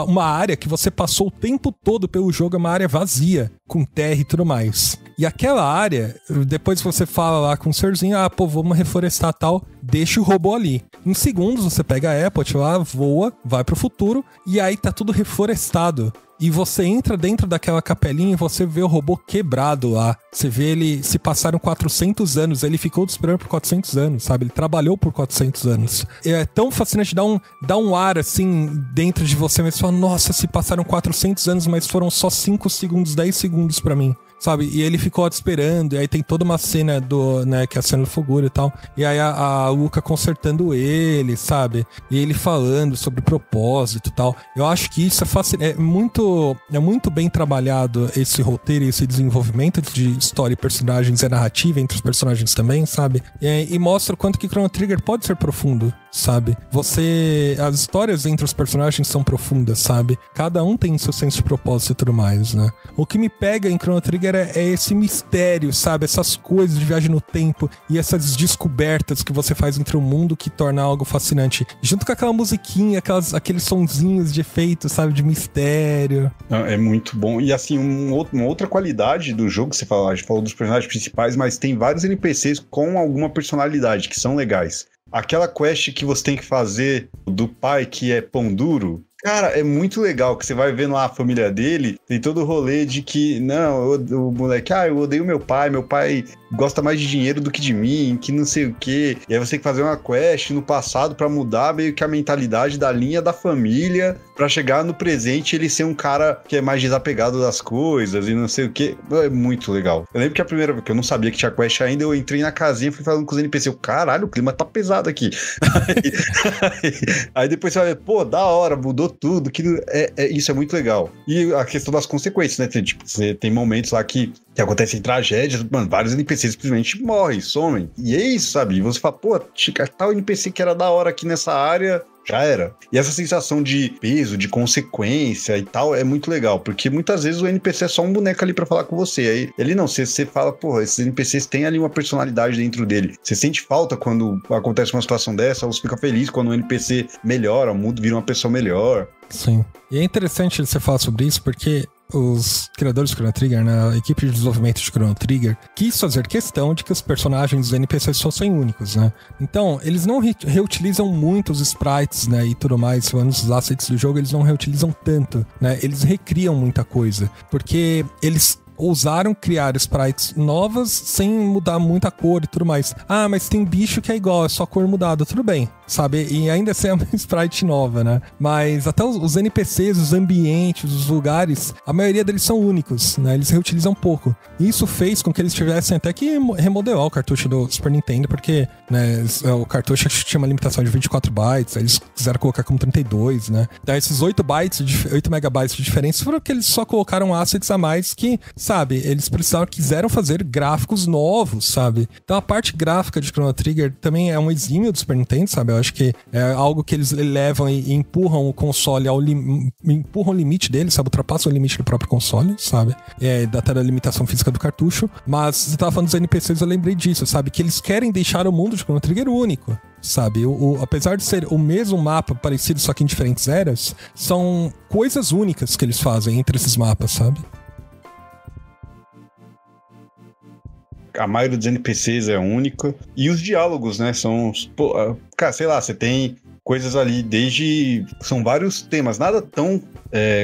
uma área que você passou o tempo todo pelo jogo, é uma área vazia, com terra e tudo mais. E aquela área, depois você fala lá com o senhorzinho, vamos reflorestar tal, deixa o robô ali. Em segundos você pega a Epcot lá, voa, vai pro futuro, e aí tá tudo reflorestado. E você entra dentro daquela capelinha e você vê o robô quebrado lá. Você vê ele, se passaram 400 anos, ele ficou esperando por 400 anos, sabe? Ele trabalhou por 400 anos. É tão fascinante, dá um ar, assim, dentro de você, mas você fala, nossa, se passaram 400 anos, mas foram só 5 segundos, 10 segundos pra mim. Sabe? E ele ficou esperando, e aí tem toda uma cena que é a cena do Foguro e tal, e aí a Luca consertando ele, sabe? E ele falando sobre propósito e tal. Eu acho que isso é fascinante, é muito bem trabalhado esse roteiro e esse desenvolvimento de história e personagens, narrativa entre os personagens também, sabe? E mostra o quanto que Chrono Trigger pode ser profundo, sabe? As histórias entre os personagens são profundas, sabe? Cada um tem seu senso de propósito e tudo mais, né? O que me pega em Chrono Trigger Trigger é esse mistério, sabe? Essas coisas de viagem no tempo e essas descobertas que você faz entre o mundo que torna algo fascinante. Junto com aquela musiquinha, aqueles sonzinhos de efeito, sabe? De mistério. É muito bom. E assim, uma outra qualidade do jogo, a gente falou dos personagens principais, mas tem vários NPCs com alguma personalidade que são legais. Aquela quest que você tem que fazer do pai que é pão duro, cara, é muito legal que você vai vendo lá a família dele, tem todo o rolê de que, não, o moleque, eu odeio meu pai gosta mais de dinheiro do que de mim, que não sei o quê. E aí você tem que fazer uma quest no passado pra mudar meio que a mentalidade da linha da família, pra chegar no presente e ele ser um cara que é mais desapegado das coisas e não sei o quê. É muito legal. Eu lembro que a primeira vez que eu não sabia que tinha quest ainda, eu entrei na casinha e fui falando com os NPCs, caralho, o clima tá pesado aqui. Aí depois você vai ver, pô, da hora, mudou tudo, que isso é muito legal. E a questão das consequências, né? Você tem momentos lá que acontecem tragédias, mano, vários NPCs simplesmente morrem, somem. E é isso, sabe? E você fala, pô, tal NPC que era da hora aqui nessa área, já era. E essa sensação de peso, de consequência e tal, é muito legal, porque muitas vezes o NPC é só um boneco ali pra falar com você. Aí ele não, você fala, porra, esses NPCs têm ali uma personalidade dentro dele. Você sente falta quando acontece uma situação dessa, ou você fica feliz quando o NPC melhora, o mundo vira uma pessoa melhor. Sim. E é interessante você falar sobre isso, porque os criadores do Chrono Trigger, né, a equipe de desenvolvimento de Chrono Trigger, quis fazer questão de que os personagens dos NPCs fossem únicos, né? Então, eles não reutilizam muito os sprites, né, e tudo mais, os assets do jogo, eles não reutilizam tanto, né? Eles recriam muita coisa, porque eles ousaram criar sprites novas sem mudar muita cor e tudo mais. Ah, mas tem bicho que é igual, é só cor mudada, tudo bem, sabe? E ainda assim é uma sprite nova, né? Mas até os NPCs, os ambientes, os lugares, a maioria deles são únicos, né? Eles reutilizam pouco. E isso fez com que eles tivessem até que remodelar o cartucho do Super Nintendo, porque, né, o cartucho tinha uma limitação de 24 bytes, aí eles quiseram colocar como 32, né? Daí esses 8 megabytes de diferença foram que eles só colocaram assets a mais que, sabe, eles quiseram fazer gráficos novos, sabe? Então a parte gráfica de Chrono Trigger também é um exímio do Super Nintendo, sabe? Eu acho que é algo que eles levam e empurram o console empurram o limite dele, sabe? Ultrapassam o limite do próprio console, sabe? Até da limitação física do cartucho. Mas você tava falando dos NPCs, eu lembrei disso, sabe? Que eles querem deixar o mundo de Chrono Trigger único, sabe? Apesar de ser o mesmo mapa parecido, só que em diferentes eras, são coisas únicas que eles fazem entre esses mapas, sabe? A maioria dos NPCs é única. E os diálogos, né? São... cara, sei lá, você tem coisas ali são vários temas. Nada tão...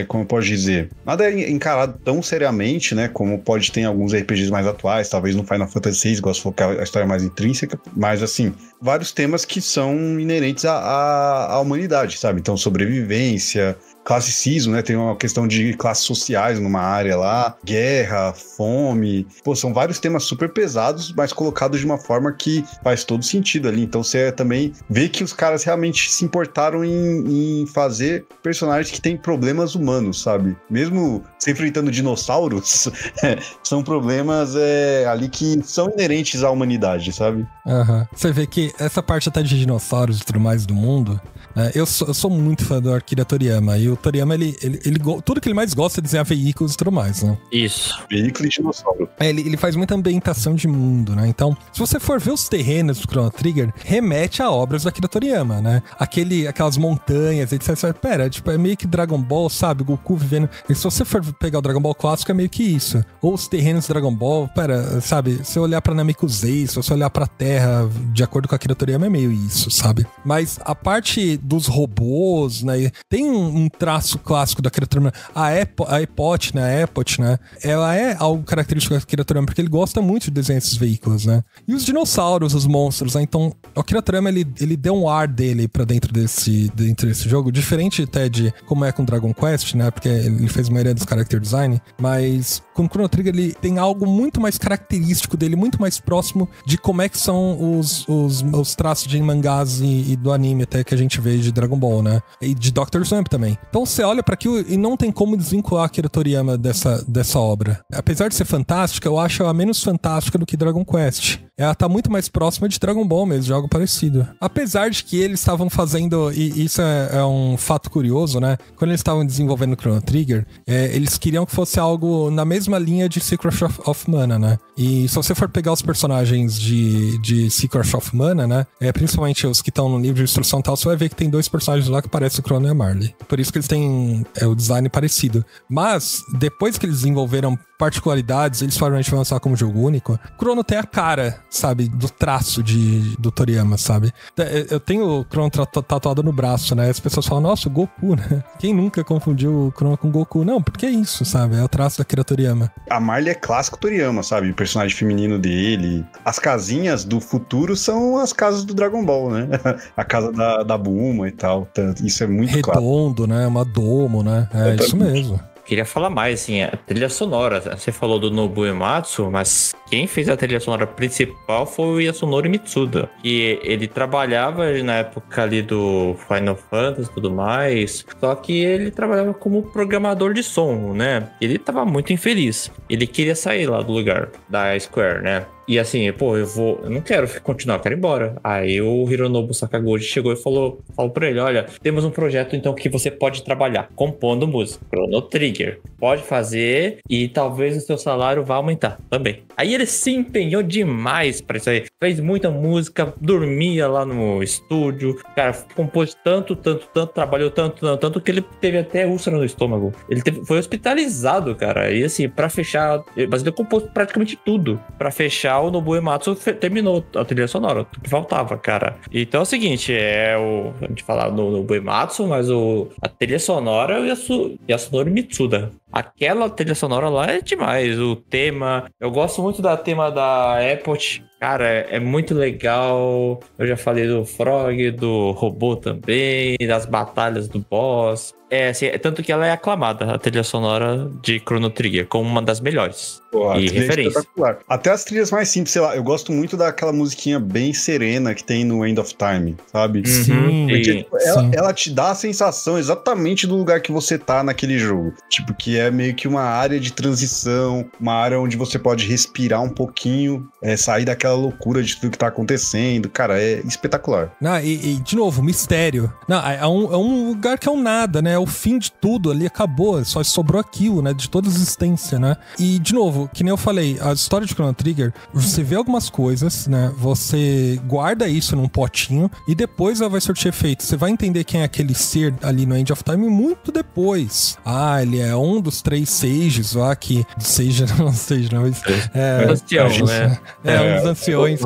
como eu posso dizer? Nada é encarado tão seriamente, né? Como pode ter em alguns RPGs mais atuais. Talvez no Final Fantasy VI, igual se for a história mais intrínseca. Mas, assim, vários temas que são inerentes à humanidade, sabe? Então, sobrevivência... classicismo, né? Tem uma questão de classes sociais numa área lá, guerra, fome. Pô, são vários temas super pesados, mas colocados de uma forma que faz todo sentido ali. Então você também vê que os caras realmente se importaram em fazer personagens que têm problemas humanos, sabe? Mesmo se enfrentando dinossauros, são problemas ali que são inerentes à humanidade, sabe? Uhum. Você vê que essa parte até de dinossauros e tudo mais do mundo... Eu sou muito fã do Akira Toriyama. E o Toriyama, tudo que ele mais gosta é desenhar veículos e tudo mais, né? Isso. Veículo e dinossauro. Ele faz muita ambientação de mundo, né? Então, se você for ver os terrenos do Chrono Trigger, remete a obras do Akira Toriyama, né? Aquelas montanhas, etc. Pera, tipo, é meio que Dragon Ball, sabe? Goku vivendo... E se você for pegar o Dragon Ball clássico, é meio que isso. Ou os terrenos do Dragon Ball, sabe? Se eu olhar pra Namekusei, se você olhar pra Terra, de acordo com o Akira Toriyama, é meio isso, sabe? Mas a parte dos robôs, né? Tem um traço clássico da Akira Toriyama. A Epot, né? Ela é algo característico da Akira Toriyama, porque ele gosta muito de desenhar esses veículos, né? E os dinossauros, os monstros, né? Então, o Akira Toriyama, ele deu um ar dele pra dentro desse jogo, diferente até de como é com Dragon Quest, né? Porque ele fez a maioria dos character design, mas com o Chrono Trigger ele tem algo muito mais característico dele, muito mais próximo de como é que são os traços de mangás e do anime até que a gente vê de Dragon Ball, né? E de Dr. Slump também. Então você olha pra aquilo e não tem como desvincular Akira Toriyama dessa obra. Apesar de ser fantástica, eu acho ela menos fantástica do que Dragon Quest. Ela tá muito mais próxima de Dragon Ball mesmo, de algo parecido. Apesar de que eles estavam fazendo, e isso é um fato curioso, né? Quando eles estavam desenvolvendo o Chrono Trigger, eles queriam que fosse algo na mesma linha de Secret of Mana, né? E se você for pegar os personagens de Secret of Mana, né? Principalmente os que estão no livro de instrução e tal, você vai ver que tem 2 personagens lá que parecem o Chrono e a Marley. Por isso que eles têm o design parecido. Mas, depois que eles desenvolveram particularidades, eles provavelmente vão lançar como jogo único. Chrono tem a cara, sabe, do traço do Toriyama, sabe? Eu tenho o Chrono tatuado no braço, né? As pessoas falam, nossa, o Goku, né? Quem nunca confundiu o Chrono com o Goku? Não, porque é isso, sabe? É o traço da Akira Toriyama. A Marley é clássico Toriyama, sabe? O personagem feminino dele. As casinhas do futuro são as casas do Dragon Ball, né? A casa da Bulma e tal. Isso é muito redondo, né? Uma domo, né? É isso mesmo. Queria falar mais, assim, a trilha sonora. Você falou do Nobuo Uematsu, mas quem fez a trilha sonora principal foi o Yasunori Mitsuda. Que ele trabalhava na época ali do Final Fantasy e tudo mais, só que ele trabalhava como programador de som, né? Ele tava muito infeliz. Ele queria sair lá do lugar, da Square, né? E assim, pô, eu não quero continuar, eu quero ir embora. Aí o Hironobu Sakaguchi chegou e falou pra ele, olha, temos um projeto então que você pode trabalhar, compondo música, Chrono Trigger. Pode fazer e talvez o seu salário vá aumentar também. Aí ele se empenhou demais pra isso aí. Fez muita música, dormia lá no estúdio. Cara, compôs tanto, trabalhou tanto que ele teve até úlcera no estômago. Ele foi hospitalizado, cara. E assim, pra fechar... Mas ele compôs praticamente tudo. Pra fechar, o Nobuo Uematsu terminou a trilha sonora, o que faltava, cara. Então é o seguinte, a gente fala no Nobuo Uematsu, mas a trilha sonora é o Yasunori Mitsuda. Aquela trilha sonora lá é demais, o tema, eu gosto muito do tema da Epcot. Cara, é muito legal. Eu já falei do Frog, do robô também, das batalhas do boss. Assim, tanto que ela é aclamada, a trilha sonora de Chrono Trigger, como uma das melhores. Pô, e referência. Até as trilhas mais simples, sei lá, eu gosto muito daquela musiquinha bem serena que tem no End of Time, sabe? Sim. Porque, tipo, ela te dá a sensação exatamente do lugar que você tá naquele jogo. Tipo, que é meio que uma área de transição, uma área onde você pode respirar um pouquinho, sair daquela loucura de tudo que tá acontecendo. Cara, é espetacular. E de novo, mistério. É um lugar que é um nada, né? É o fim de tudo ali, acabou. Só sobrou aquilo, né? De toda existência, né? E, de novo, que nem eu falei, a história de Chrono Trigger, você vê algumas coisas, né? Você guarda isso num potinho e depois ela vai surtir efeito. Você vai entender quem é aquele ser ali no End of Time muito depois. Ele é um dos 3 sages lá que... Sage, não Sage, não. Ancião, né? Um dos anciões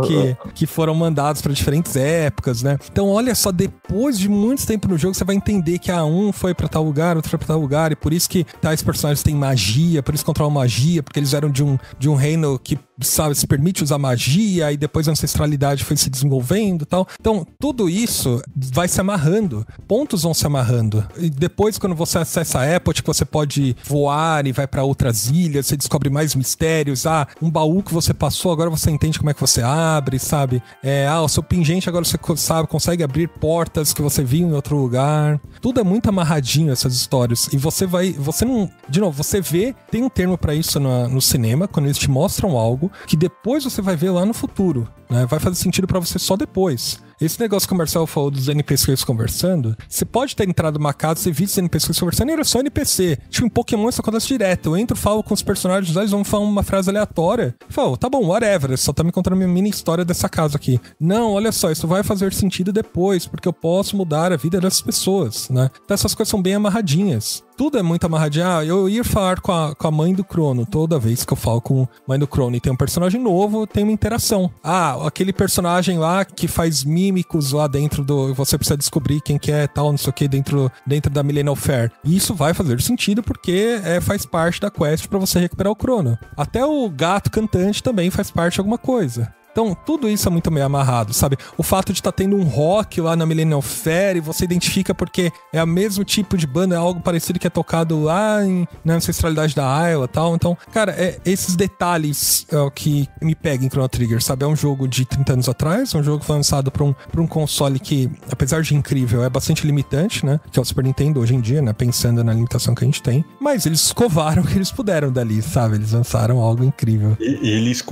que foram mandados pra diferentes épocas, né? Então, olha só, depois de muito tempo no jogo, você vai entender que um foi pra tal lugar, outro foi pra tal lugar, e por isso que tais personagens têm magia, por isso controlam magia, porque eles eram de um reino que, sabe, se permite usar magia, e depois a ancestralidade foi se desenvolvendo e tal. Então, tudo isso vai se amarrando. Pontos vão se amarrando. E depois, quando você acessa a Epcot, você pode voar e vai pra outras ilhas, você descobre mais mistérios. Um baú que você passou, agora você entende como é que você abre, sabe? O seu pingente, agora você sabe, consegue abrir portas que você viu em outro lugar. Tudo é muito amarradinho, essas histórias. E você não... De novo, você vê, tem um termo pra isso no cinema, quando eles te mostram algo que depois você vai ver lá no futuro, né? Vai fazer sentido pra você só depois. Esse negócio que o Marcelo falou dos NPCs conversando, você pode ter entrado numa casa, você viu os NPCs conversando e era só NPC. Tipo, em Pokémon isso acontece direto. Eu entro, falo com os personagens, eles vão falar uma frase aleatória. Eu falo, tá bom, whatever, só tá me contando a minha mini história dessa casa aqui. Não, olha só, isso vai fazer sentido depois, porque eu posso mudar a vida dessas pessoas, né? Então essas coisas são bem amarradinhas. Tudo é muito amarradinho. Eu ia falar com a mãe do Crono. Toda vez que eu falo com a mãe do Crono e tem um personagem novo, tem uma interação. Aquele personagem lá que faz mímicos lá dentro do... Você precisa descobrir quem que é, tal, não sei o que, dentro da Millennial Fair. E isso vai fazer sentido porque faz parte da quest pra você recuperar o Crono. Até o gato cantante também faz parte de alguma coisa. Então, tudo isso é muito meio amarrado, sabe? O fato de estar tendo um rock lá na Millennial Fair e você identifica porque é o mesmo tipo de banda, é algo parecido que é tocado lá na ancestralidade da Ayla e tal. Então, cara, esses detalhes é o que me pega em Chrono Trigger, sabe? É um jogo de 30 anos atrás, um jogo que foi lançado pra um console que, apesar de incrível, é bastante limitante, né? Que é o Super Nintendo hoje em dia, né? Pensando na limitação que a gente tem. Mas eles escovaram o que eles puderam dali, sabe? Eles lançaram algo incrível. Eles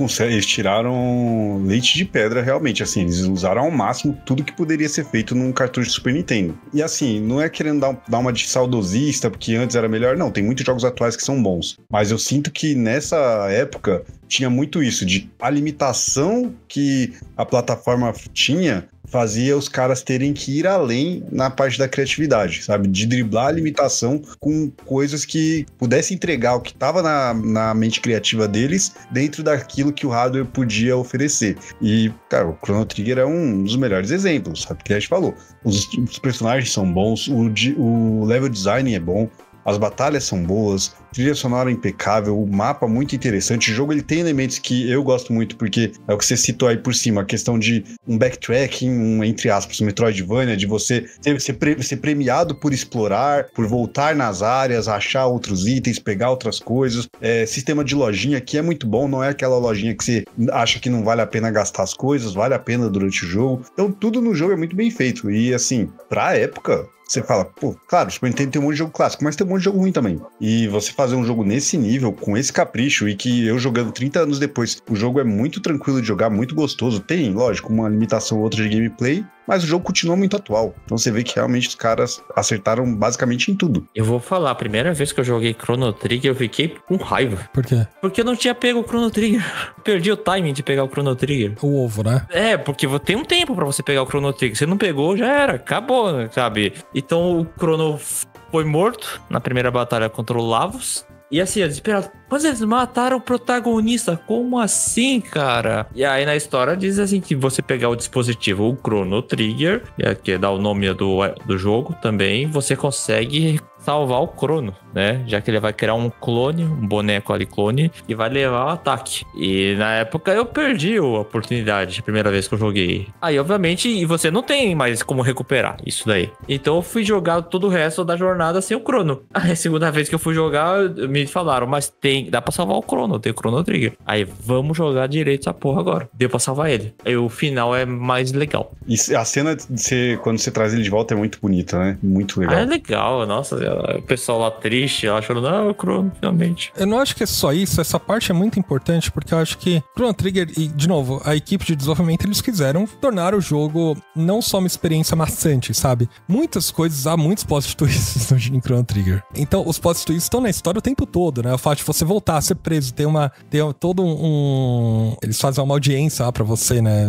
tiraram com leite de pedra, realmente, assim, eles usaram ao máximo tudo que poderia ser feito num cartucho de Super Nintendo. E assim, não é querendo dar uma de saudosista, porque antes era melhor, não, tem muitos jogos atuais que são bons, mas eu sinto que nessa época tinha muito isso, de a limitação que a plataforma tinha fazia os caras terem que ir além na parte da criatividade, sabe? De driblar a limitação com coisas que pudessem entregar o que estava na mente criativa deles dentro daquilo que o hardware podia oferecer. E, cara, o Chrono Trigger é um dos melhores exemplos, sabe? Que a gente falou. Os personagens são bons, o level design é bom, as batalhas são boas, trilha sonora impecável, o mapa muito interessante. O jogo ele tem elementos que eu gosto muito, porque é o que você citou aí por cima, a questão de um backtracking, entre aspas, um Metroidvania, de você ser premiado por explorar, por voltar nas áreas, achar outros itens, pegar outras coisas. Sistema de lojinha que é muito bom, não é aquela lojinha que você acha que não vale a pena gastar as coisas, vale a pena durante o jogo. Então tudo no jogo é muito bem feito. E assim, pra época, você fala, pô, claro, o Super Nintendo tem um monte de jogo clássico, mas tem um monte de jogo ruim também. E você fazer um jogo nesse nível, com esse capricho, e que eu jogando 30 anos depois, o jogo é muito tranquilo de jogar, muito gostoso. Tem, lógico, uma limitação ou outra de gameplay, mas o jogo continua muito atual. Então você vê que realmente os caras acertaram basicamente em tudo. Eu vou falar, a primeira vez que eu joguei Chrono Trigger, eu fiquei com raiva. Por quê? Porque eu não tinha pego o Chrono Trigger. Perdi o timing de pegar o Chrono Trigger. O ovo, né? Porque tem um tempo pra você pegar o Chrono Trigger. Você não pegou, já era, acabou, sabe? Então o Chrono foi morto na primeira batalha contra o Lavos. E assim, eu desesperado, mas eles mataram o protagonista, como assim, cara? E aí na história diz assim que você pegar o dispositivo, o Chrono Trigger, que dá o nome do jogo também, você consegue salvar o Chrono, né? Já que ele vai criar um clone, um boneco ali clone, e vai levar o ataque. E na época eu perdi a oportunidade, a primeira vez que eu joguei. Aí, obviamente, e você não tem mais como recuperar isso daí. Então eu fui jogar todo o resto da jornada sem o Chrono. Aí a segunda vez que eu fui jogar, me falaram, mas dá pra salvar o Chrono, tem o Chrono Trigger. Aí, vamos jogar direito essa porra agora. Deu pra salvar ele. Aí o final é mais legal. E a cena quando você traz ele de volta é muito bonita, né? Muito legal. É legal, nossa, o pessoal lá triste, achando, não, o Chrono, finalmente. Eu não acho que é só isso, essa parte é muito importante, porque eu acho que Chrono Trigger, e de novo, a equipe de desenvolvimento, eles quiseram tornar o jogo não só uma experiência maçante, sabe? Muitas coisas, há muitos plot twists em Chrono Trigger. Então, os plot twists estão na história o tempo todo, né? O fato de você voltar a ser preso, tem todo um... Eles fazem uma audiência lá pra você, né?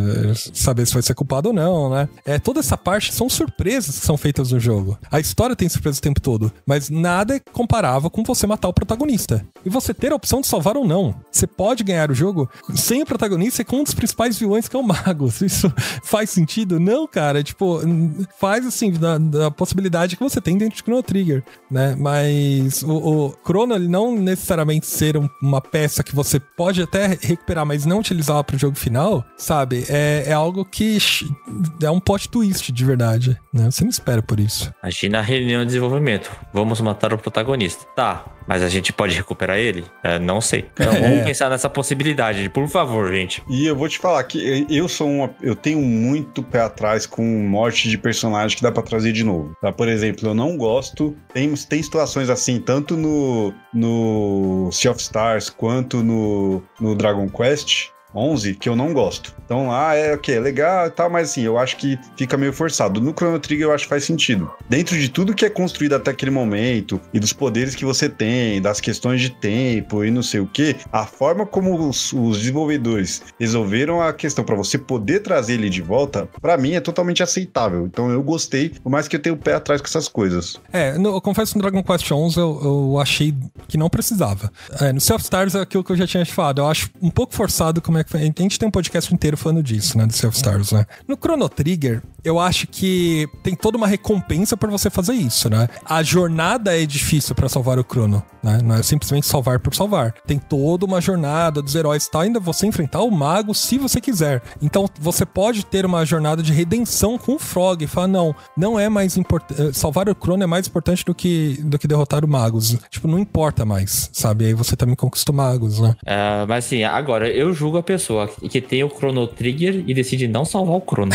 Saber se vai ser culpado ou não, né? Toda essa parte são surpresas que são feitas no jogo. A história tem surpresa o tempo todo, mas nada é comparável com você matar o protagonista. E você ter a opção de salvar ou não. Você pode ganhar o jogo sem o protagonista e com um dos principais vilões, que é o Magus. Isso faz sentido? Não, cara. Tipo, faz assim, da possibilidade que você tem dentro de Chrono Trigger, né? Mas o Chrono, ele não necessariamente ser uma peça que você pode até recuperar, mas não utilizá-la pro jogo final, sabe? É algo que é um plot twist de verdade, né? Você não espera por isso. Imagina a reunião de desenvolvimento. Vamos matar o protagonista. Tá, mas a gente pode recuperar ele? Não sei. Então vamos pensar nessa possibilidade, por favor, gente. E eu vou te falar que eu tenho muito pé atrás com morte de personagem que dá pra trazer de novo. Tá? Por exemplo, eu não gosto. Tem situações assim, tanto no Sea of Stars quanto no Dragon Quest 11, que eu não gosto. Então, é legal e tal, mas assim, eu acho que fica meio forçado. No Chrono Trigger eu acho que faz sentido. Dentro de tudo que é construído até aquele momento, e dos poderes que você tem, das questões de tempo e não sei o que, a forma como os desenvolvedores resolveram a questão pra você poder trazer ele de volta, pra mim é totalmente aceitável. Então eu gostei, por mais que eu tenha o pé atrás com essas coisas. Eu confesso que no Dragon Quest 11 eu achei que não precisava. No Sea of Stars é aquilo que eu já tinha te falado. Eu acho um pouco forçado como é que foi. A gente tem um podcast inteiro falando disso, né? Do Sea of Stars, né? No Chrono Trigger, eu acho que tem toda uma recompensa pra você fazer isso, né? A jornada é difícil pra salvar o Chrono, né? Não é simplesmente salvar por salvar. Tem toda uma jornada dos heróis e tal, ainda você enfrentar o mago se você quiser. Então, você pode ter uma jornada de redenção com o Frog e falar, não é mais importante, salvar o Chrono é mais importante do que derrotar o Magus. Tipo, não importa mais, sabe? Aí você também conquista o Magus, né? Mas assim, agora, eu julgo a pessoa que tem o Chrono Trigger e decide não salvar o Chrono.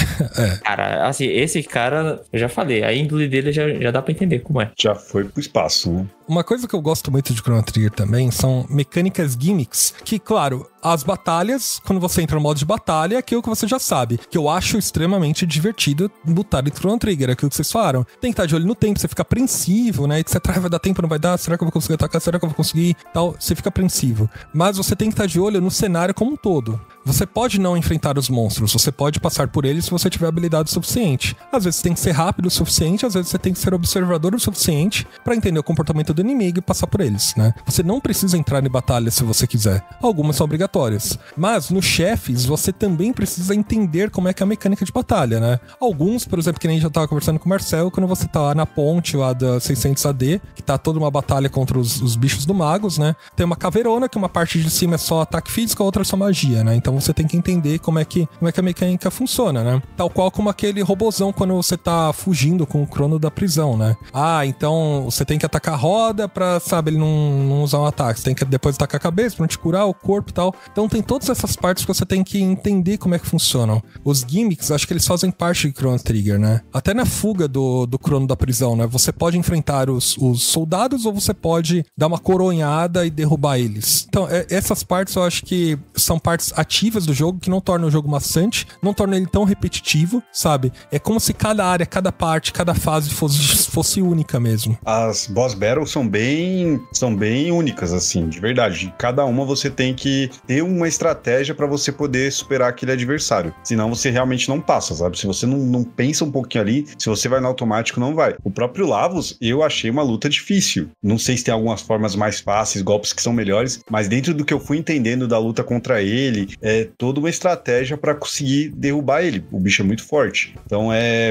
Cara, assim, esse cara, eu já falei, a índole dele já dá pra entender como é. Já foi pro espaço, né? Uma coisa que eu gosto muito de Chrono Trigger também são mecânicas gimmicks, que, claro, as batalhas, quando você entra no modo de batalha, é aquilo que você já sabe, que eu acho extremamente divertido lutar em Chrono Trigger, é aquilo que vocês falaram. Tem que estar de olho no tempo, você fica apreensivo, né, etc. Vai dar tempo, não vai dar? Será que eu vou conseguir atacar? Será que eu vou conseguir? Tal, você fica apreensivo. Mas você tem que estar de olho no cenário como um todo. Você pode não enfrentar os monstros, você pode passar por eles se você tiver habilidade suficiente. Às vezes você tem que ser rápido o suficiente, às vezes você tem que ser observador o suficiente pra entender o comportamento do inimigo e passar por eles, né? Você não precisa entrar em batalha se você quiser. Algumas são obrigatórias. Mas nos chefes, você também precisa entender como é que é a mecânica de batalha, né? Alguns, por exemplo, que nem já tava conversando com o Marcel, quando você tá lá na ponte lá da 600 AD, que tá toda uma batalha contra os bichos do Magos, né? Tem uma caveirona, que uma parte de cima é só ataque físico, a outra é só magia, né? Então você tem que entender como é que a mecânica funciona, né? Tal qual como aquele robozão quando você tá fugindo com o Crono da prisão, né? Ah, então você tem que atacar a roda pra, sabe, ele não usar um ataque. Você tem que depois atacar a cabeça pra não te curar, o corpo e tal. Então tem todas essas partes que você tem que entender como é que funcionam. Os gimmicks, acho que eles fazem parte de Chrono Trigger, né? Até na fuga do Crono da prisão, né? Você pode enfrentar os soldados ou você pode dar uma coronhada e derrubar eles. Então, essas partes eu acho que são partes ativas do jogo que não tornam o jogo maçante, não tornam ele tão repetitivo, sabe? É como se cada área, cada parte, cada fase fosse única mesmo. As boss battles são bem únicas, assim, de verdade. Cada uma você tem que ter uma estratégia pra você poder superar aquele adversário. Senão você realmente não passa, sabe? Se você não pensa um pouquinho ali, se você vai no automático, não vai. O próprio Lavos, eu achei uma luta difícil. Não sei se tem algumas formas mais fáceis, golpes que são melhores, mas dentro do que eu fui entendendo da luta contra ele, é toda uma estratégia pra conseguir derrubar ele. O bicho é muito forte. Então,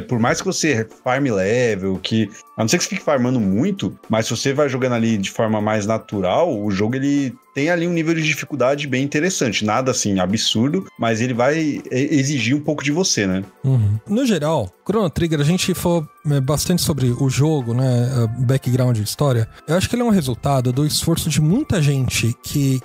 por mais que você farme level, a não ser que você fique farmando muito, mas se você vai jogando ali de forma mais natural, o jogo ele tem ali um nível de dificuldade bem interessante. Nada assim absurdo, mas ele vai exigir um pouco de você, né? Uhum. No geral, Chrono Trigger, a gente falou bastante sobre o jogo, né? Background e história. Eu acho que ele é um resultado do esforço de muita gente que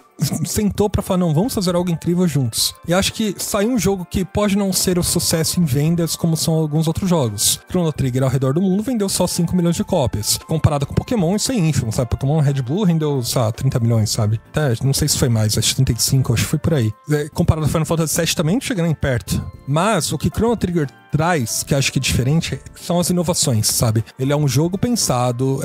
sentou pra falar, não, vamos fazer algo incrível juntos. E acho que saiu um jogo que pode não ser o sucesso em vendas como são alguns outros jogos. Chrono Trigger ao redor do mundo vendeu só 5 milhões de cópias. Comparado com Pokémon, isso é ínfimo, sabe? Pokémon Red Blue rendeu, sei lá, 30 milhões, sabe? Até, não sei se foi mais, acho que 35, acho que foi por aí. Comparado com Final Fantasy VII também não chega nem perto. Mas o que Chrono Trigger traz, que acho que é diferente, são as inovações, sabe? Ele é um jogo pensado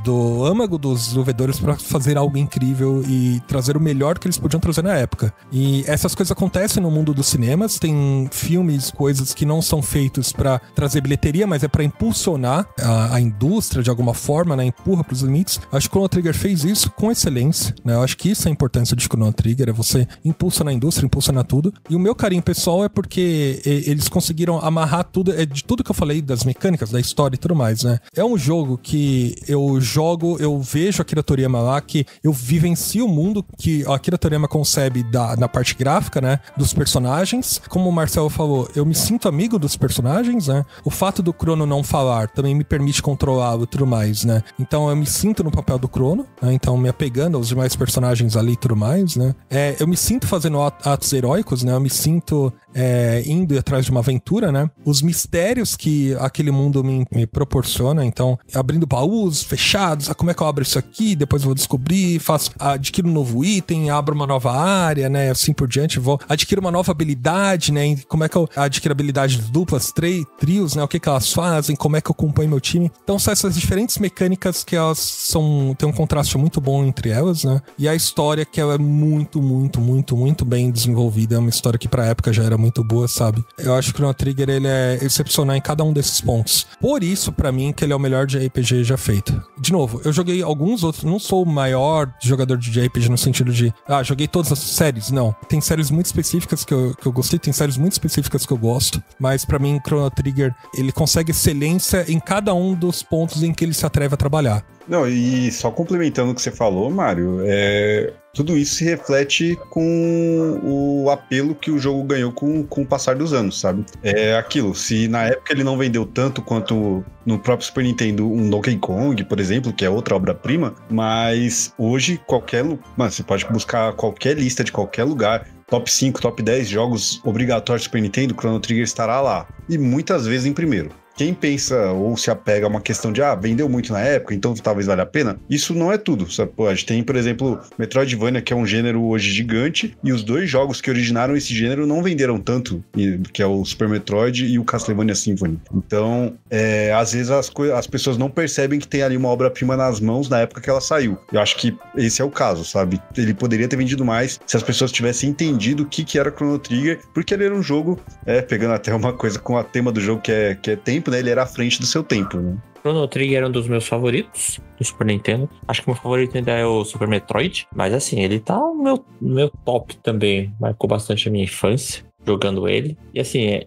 do âmago dos desenvolvedores pra fazer algo incrível e trazer o melhor que eles podiam trazer na época. E essas coisas acontecem no mundo dos cinemas, tem filmes, coisas que não são feitos pra trazer bilheteria, mas é pra impulsionar a indústria de alguma forma, né? Empurra pros limites. Acho que o Chrono Trigger fez isso com excelência, né? Eu acho que isso é a importância de Chrono Trigger, é você impulsionar a indústria, impulsionar tudo. E o meu carinho pessoal é porque eles conseguiram amarrar tudo, de tudo que eu falei, das mecânicas, da história e tudo mais, né? É um jogo que eu jogo, eu vejo a Akira Toriyama lá, que eu vivencio o mundo que a Akira Toriyama concebe na parte gráfica, né? Dos personagens. Como o Marcelo falou, eu me sinto amigo dos personagens, né? O fato do Crono não falar também me permite controlá-lo e tudo mais, né? Então eu me sinto no papel do Crono, né? Então me apegando aos demais personagens ali e tudo mais, né? Eu me sinto fazendo atos heróicos, né? Eu me sinto indo atrás de uma aventura, né? Os mistérios que aquele mundo me proporciona, então, abrindo baús fechados, como é que eu abro isso aqui, depois eu vou descobrir, adquiro um novo item, abro uma nova área, né, assim por diante, adquiro uma nova habilidade, né, como é que eu adquiro habilidades duplas, trios, né, o que elas fazem, como é que eu acompanho meu time. Então são essas diferentes mecânicas que elas tem um contraste muito bom entre elas, né, e a história que ela é muito, muito, muito, muito bem desenvolvida, é uma história que pra época já era muito boa, sabe. Eu acho que o Chrono Trigger, ele é excepcional em cada um desses pontos. Por isso, pra mim, que ele é o melhor de RPG já feito. De novo, eu joguei alguns outros, não sou o maior jogador de RPG no sentido de, joguei todas as séries, não. Tem séries muito específicas que eu gostei, tem séries muito específicas que eu gosto, mas pra mim, Chrono Trigger, ele consegue excelência em cada um dos pontos em que ele se atreve a trabalhar. Não, e só complementando o que você falou, Mário, tudo isso se reflete com o apelo que o jogo ganhou com o passar dos anos, sabe? É aquilo, se na época ele não vendeu tanto quanto no próprio Super Nintendo um Donkey Kong, por exemplo, que é outra obra-prima, mas hoje você pode buscar qualquer lista de qualquer lugar, top 5, top 10 jogos obrigatórios do Super Nintendo, Chrono Trigger estará lá. E muitas vezes em primeiro. quem pensa ou se apega a uma questão de, vendeu muito na época, então talvez valha a pena, isso não é tudo, sabe? Pô, a gente tem, por exemplo, Metroidvania, que é um gênero hoje gigante, e os 2 jogos que originaram esse gênero não venderam tanto, que é o Super Metroid e o Castlevania Symphony. Então, às vezes as pessoas não percebem que tem ali uma obra-prima nas mãos na época que ela saiu. Eu acho que esse é o caso, sabe? Ele poderia ter vendido mais se as pessoas tivessem entendido o que era Chrono Trigger, porque ele era um jogo, pegando até uma coisa com o tema do jogo que é tempo, né? Ele era à frente do seu tempo, né? Chrono Trigger era um dos meus favoritos do Super Nintendo. Acho que o meu favorito ainda é o Super Metroid, mas assim, ele tá no meu top também. Marcou bastante a minha infância jogando ele. E assim,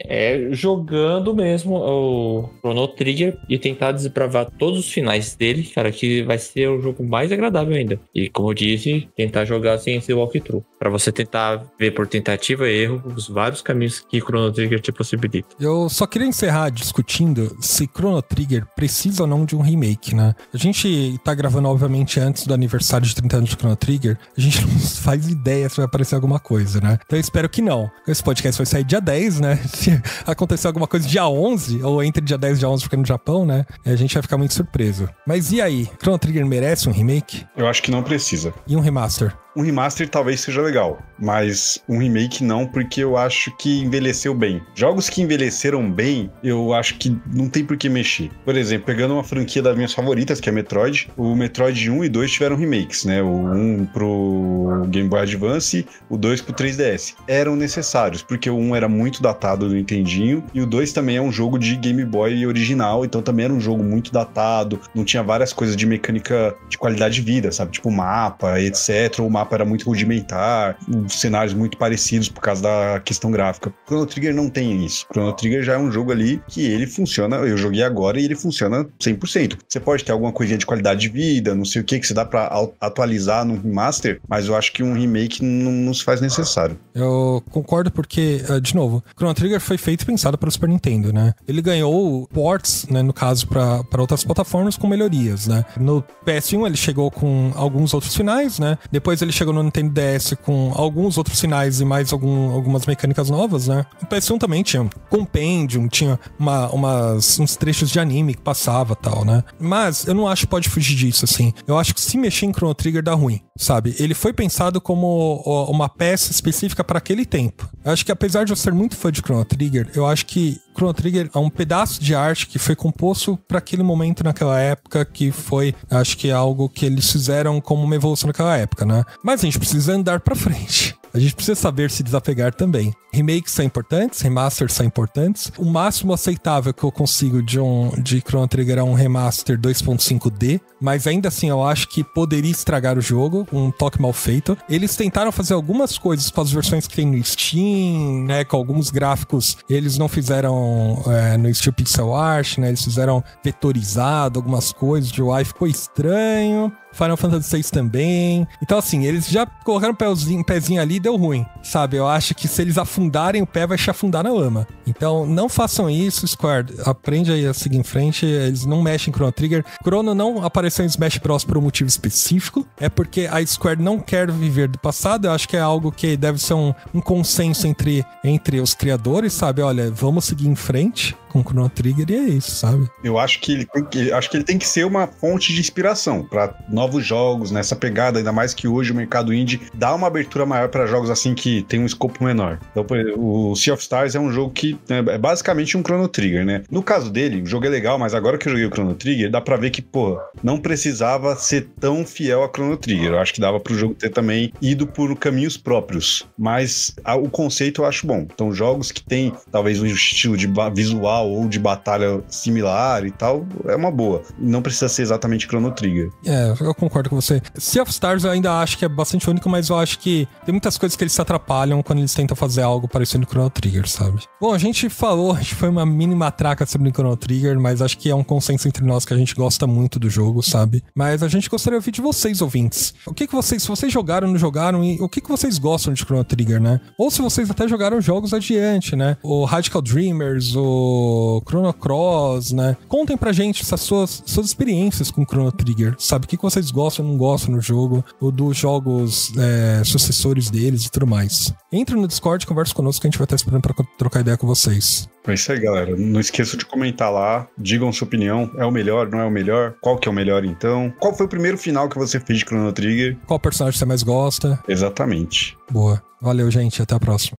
jogando mesmo o Chrono Trigger e tentar desbravar todos os finais dele, cara, que vai ser o jogo mais agradável ainda. E como eu disse, tentar jogar sem esse walkthrough. Pra você tentar ver por tentativa e erro os vários caminhos que Chrono Trigger te possibilita. Eu só queria encerrar discutindo se Chrono Trigger precisa ou não de um remake, né? A gente tá gravando, obviamente, antes do aniversário de 30 anos de Chrono Trigger. A gente não faz ideia se vai aparecer alguma coisa, né? Então eu espero que não. Esse podcast vai sair dia 10, né? Se acontecer alguma coisa dia 11, ou entre dia 10 e dia 11 porque é no Japão, né? A gente vai ficar muito surpreso. Mas e aí? Chrono Trigger merece um remake? Eu acho que não precisa. E um remaster? Um remaster talvez seja legal, mas um remake não, porque eu acho que envelheceu bem. Jogos que envelheceram bem, eu acho que não tem por que mexer. Por exemplo, pegando uma franquia das minhas favoritas, que é Metroid, o Metroid 1 e 2 tiveram remakes, né? O 1 pro Game Boy Advance, o 2 pro 3DS. Eram necessários, porque o 1 era muito datado do Nintendinho, e o 2 também é um jogo de Game Boy original, então também era um jogo muito datado, não tinha várias coisas de mecânica de qualidade de vida, sabe? Tipo mapa, etc. O mapa era muito rudimentar, cenários muito parecidos por causa da questão gráfica. Chrono Trigger não tem isso. Chrono Trigger já é um jogo ali que ele funciona, eu joguei agora e ele funciona 100%. Você pode ter alguma coisinha de qualidade de vida, não sei o que você dá pra atualizar no remaster, mas eu acho que um remake não se faz necessário. Eu concordo porque, de novo, Chrono Trigger foi feito e pensado para o Super Nintendo, né? Ele ganhou ports, né, no caso, para outras plataformas com melhorias, né? No PS1 ele chegou com alguns outros finais, né? Depois ele chegou no Nintendo DS com alguns outros finais e mais algumas mecânicas novas, né? O PS1 também tinha Compendium, tinha uns trechos de anime que passava e tal, né? Mas eu não acho que pode fugir disso, assim. Eu acho que se mexer em Chrono Trigger dá ruim, sabe? Ele foi pensado como uma peça específica para aquele tempo. Eu acho que apesar de eu ser muito fã de Chrono Trigger, eu acho que Chrono Trigger é um pedaço de arte que foi composto para aquele momento naquela época, que foi, acho que é algo que eles fizeram como uma evolução naquela época, né? Mas a gente precisa andar pra frente. A gente precisa saber se desapegar também. Remakes são importantes, remasters são importantes. O máximo aceitável que eu consigo de Chrono Trigger é um remaster 2.5D, mas ainda assim eu acho que poderia estragar o jogo, um toque mal feito. Eles tentaram fazer algumas coisas com as versões que tem no Steam, né, com alguns gráficos, eles não fizeram no estilo pixel art, né, eles fizeram vetorizado, algumas coisas, o UI ficou estranho. Final Fantasy VI também. Então, assim, eles já colocaram um pezinho ali e deu ruim, sabe? Eu acho que se eles afundarem o pé, vai te afundar na lama. Então, não façam isso, Square. Aprende aí a seguir em frente. Eles não mexem em Chrono Trigger. Chrono não apareceu em Smash Bros. Por um motivo específico. É porque a Square não quer viver do passado. Eu acho que é algo que deve ser um consenso entre os criadores, sabe? Olha, vamos seguir em frente com Chrono Trigger e é isso, sabe? Eu acho que ele tem que ser uma fonte de inspiração para novos jogos, nessa pegada, ainda mais que hoje o mercado indie dá uma abertura maior para jogos assim que tem um escopo menor. Então, por exemplo, o Sea of Stars é um jogo que é basicamente um Chrono Trigger, né? No caso dele, o jogo é legal, mas agora que eu joguei o Chrono Trigger, dá pra ver que, não precisava ser tão fiel a Chrono Trigger. Eu acho que dava pro jogo ter também ido por caminhos próprios, mas o conceito eu acho bom. Então, jogos que tem talvez um estilo de visual ou de batalha similar e tal, é uma boa. Não precisa ser exatamente Chrono Trigger. Eu concordo com você. Sea of Stars eu ainda acho que é bastante único, mas eu acho que tem muitas coisas que eles se atrapalham quando eles tentam fazer algo parecido com Chrono Trigger, sabe? Bom, a gente foi uma mini matraca sobre Chrono Trigger, mas acho que é um consenso entre nós que a gente gosta muito do jogo, sabe? Mas a gente gostaria de ouvir de vocês, ouvintes. Se vocês jogaram ou não jogaram, e o que vocês gostam de Chrono Trigger, né? Ou se vocês até jogaram jogos adiante, né? O Radical Dreamers, o do Chrono Cross, né? Contem pra gente essas suas experiências com Chrono Trigger, sabe? O que vocês gostam ou não gostam no jogo, ou dos jogos sucessores deles e tudo mais. Entre no Discord, conversa conosco que a gente vai estar esperando pra trocar ideia com vocês. É isso aí, galera. Não esqueça de comentar lá, digam sua opinião. É o melhor, não é o melhor? Qual que é o melhor, então? Qual foi o primeiro final que você fez de Chrono Trigger? Qual personagem você mais gosta? Exatamente. Boa. Valeu, gente. Até a próxima.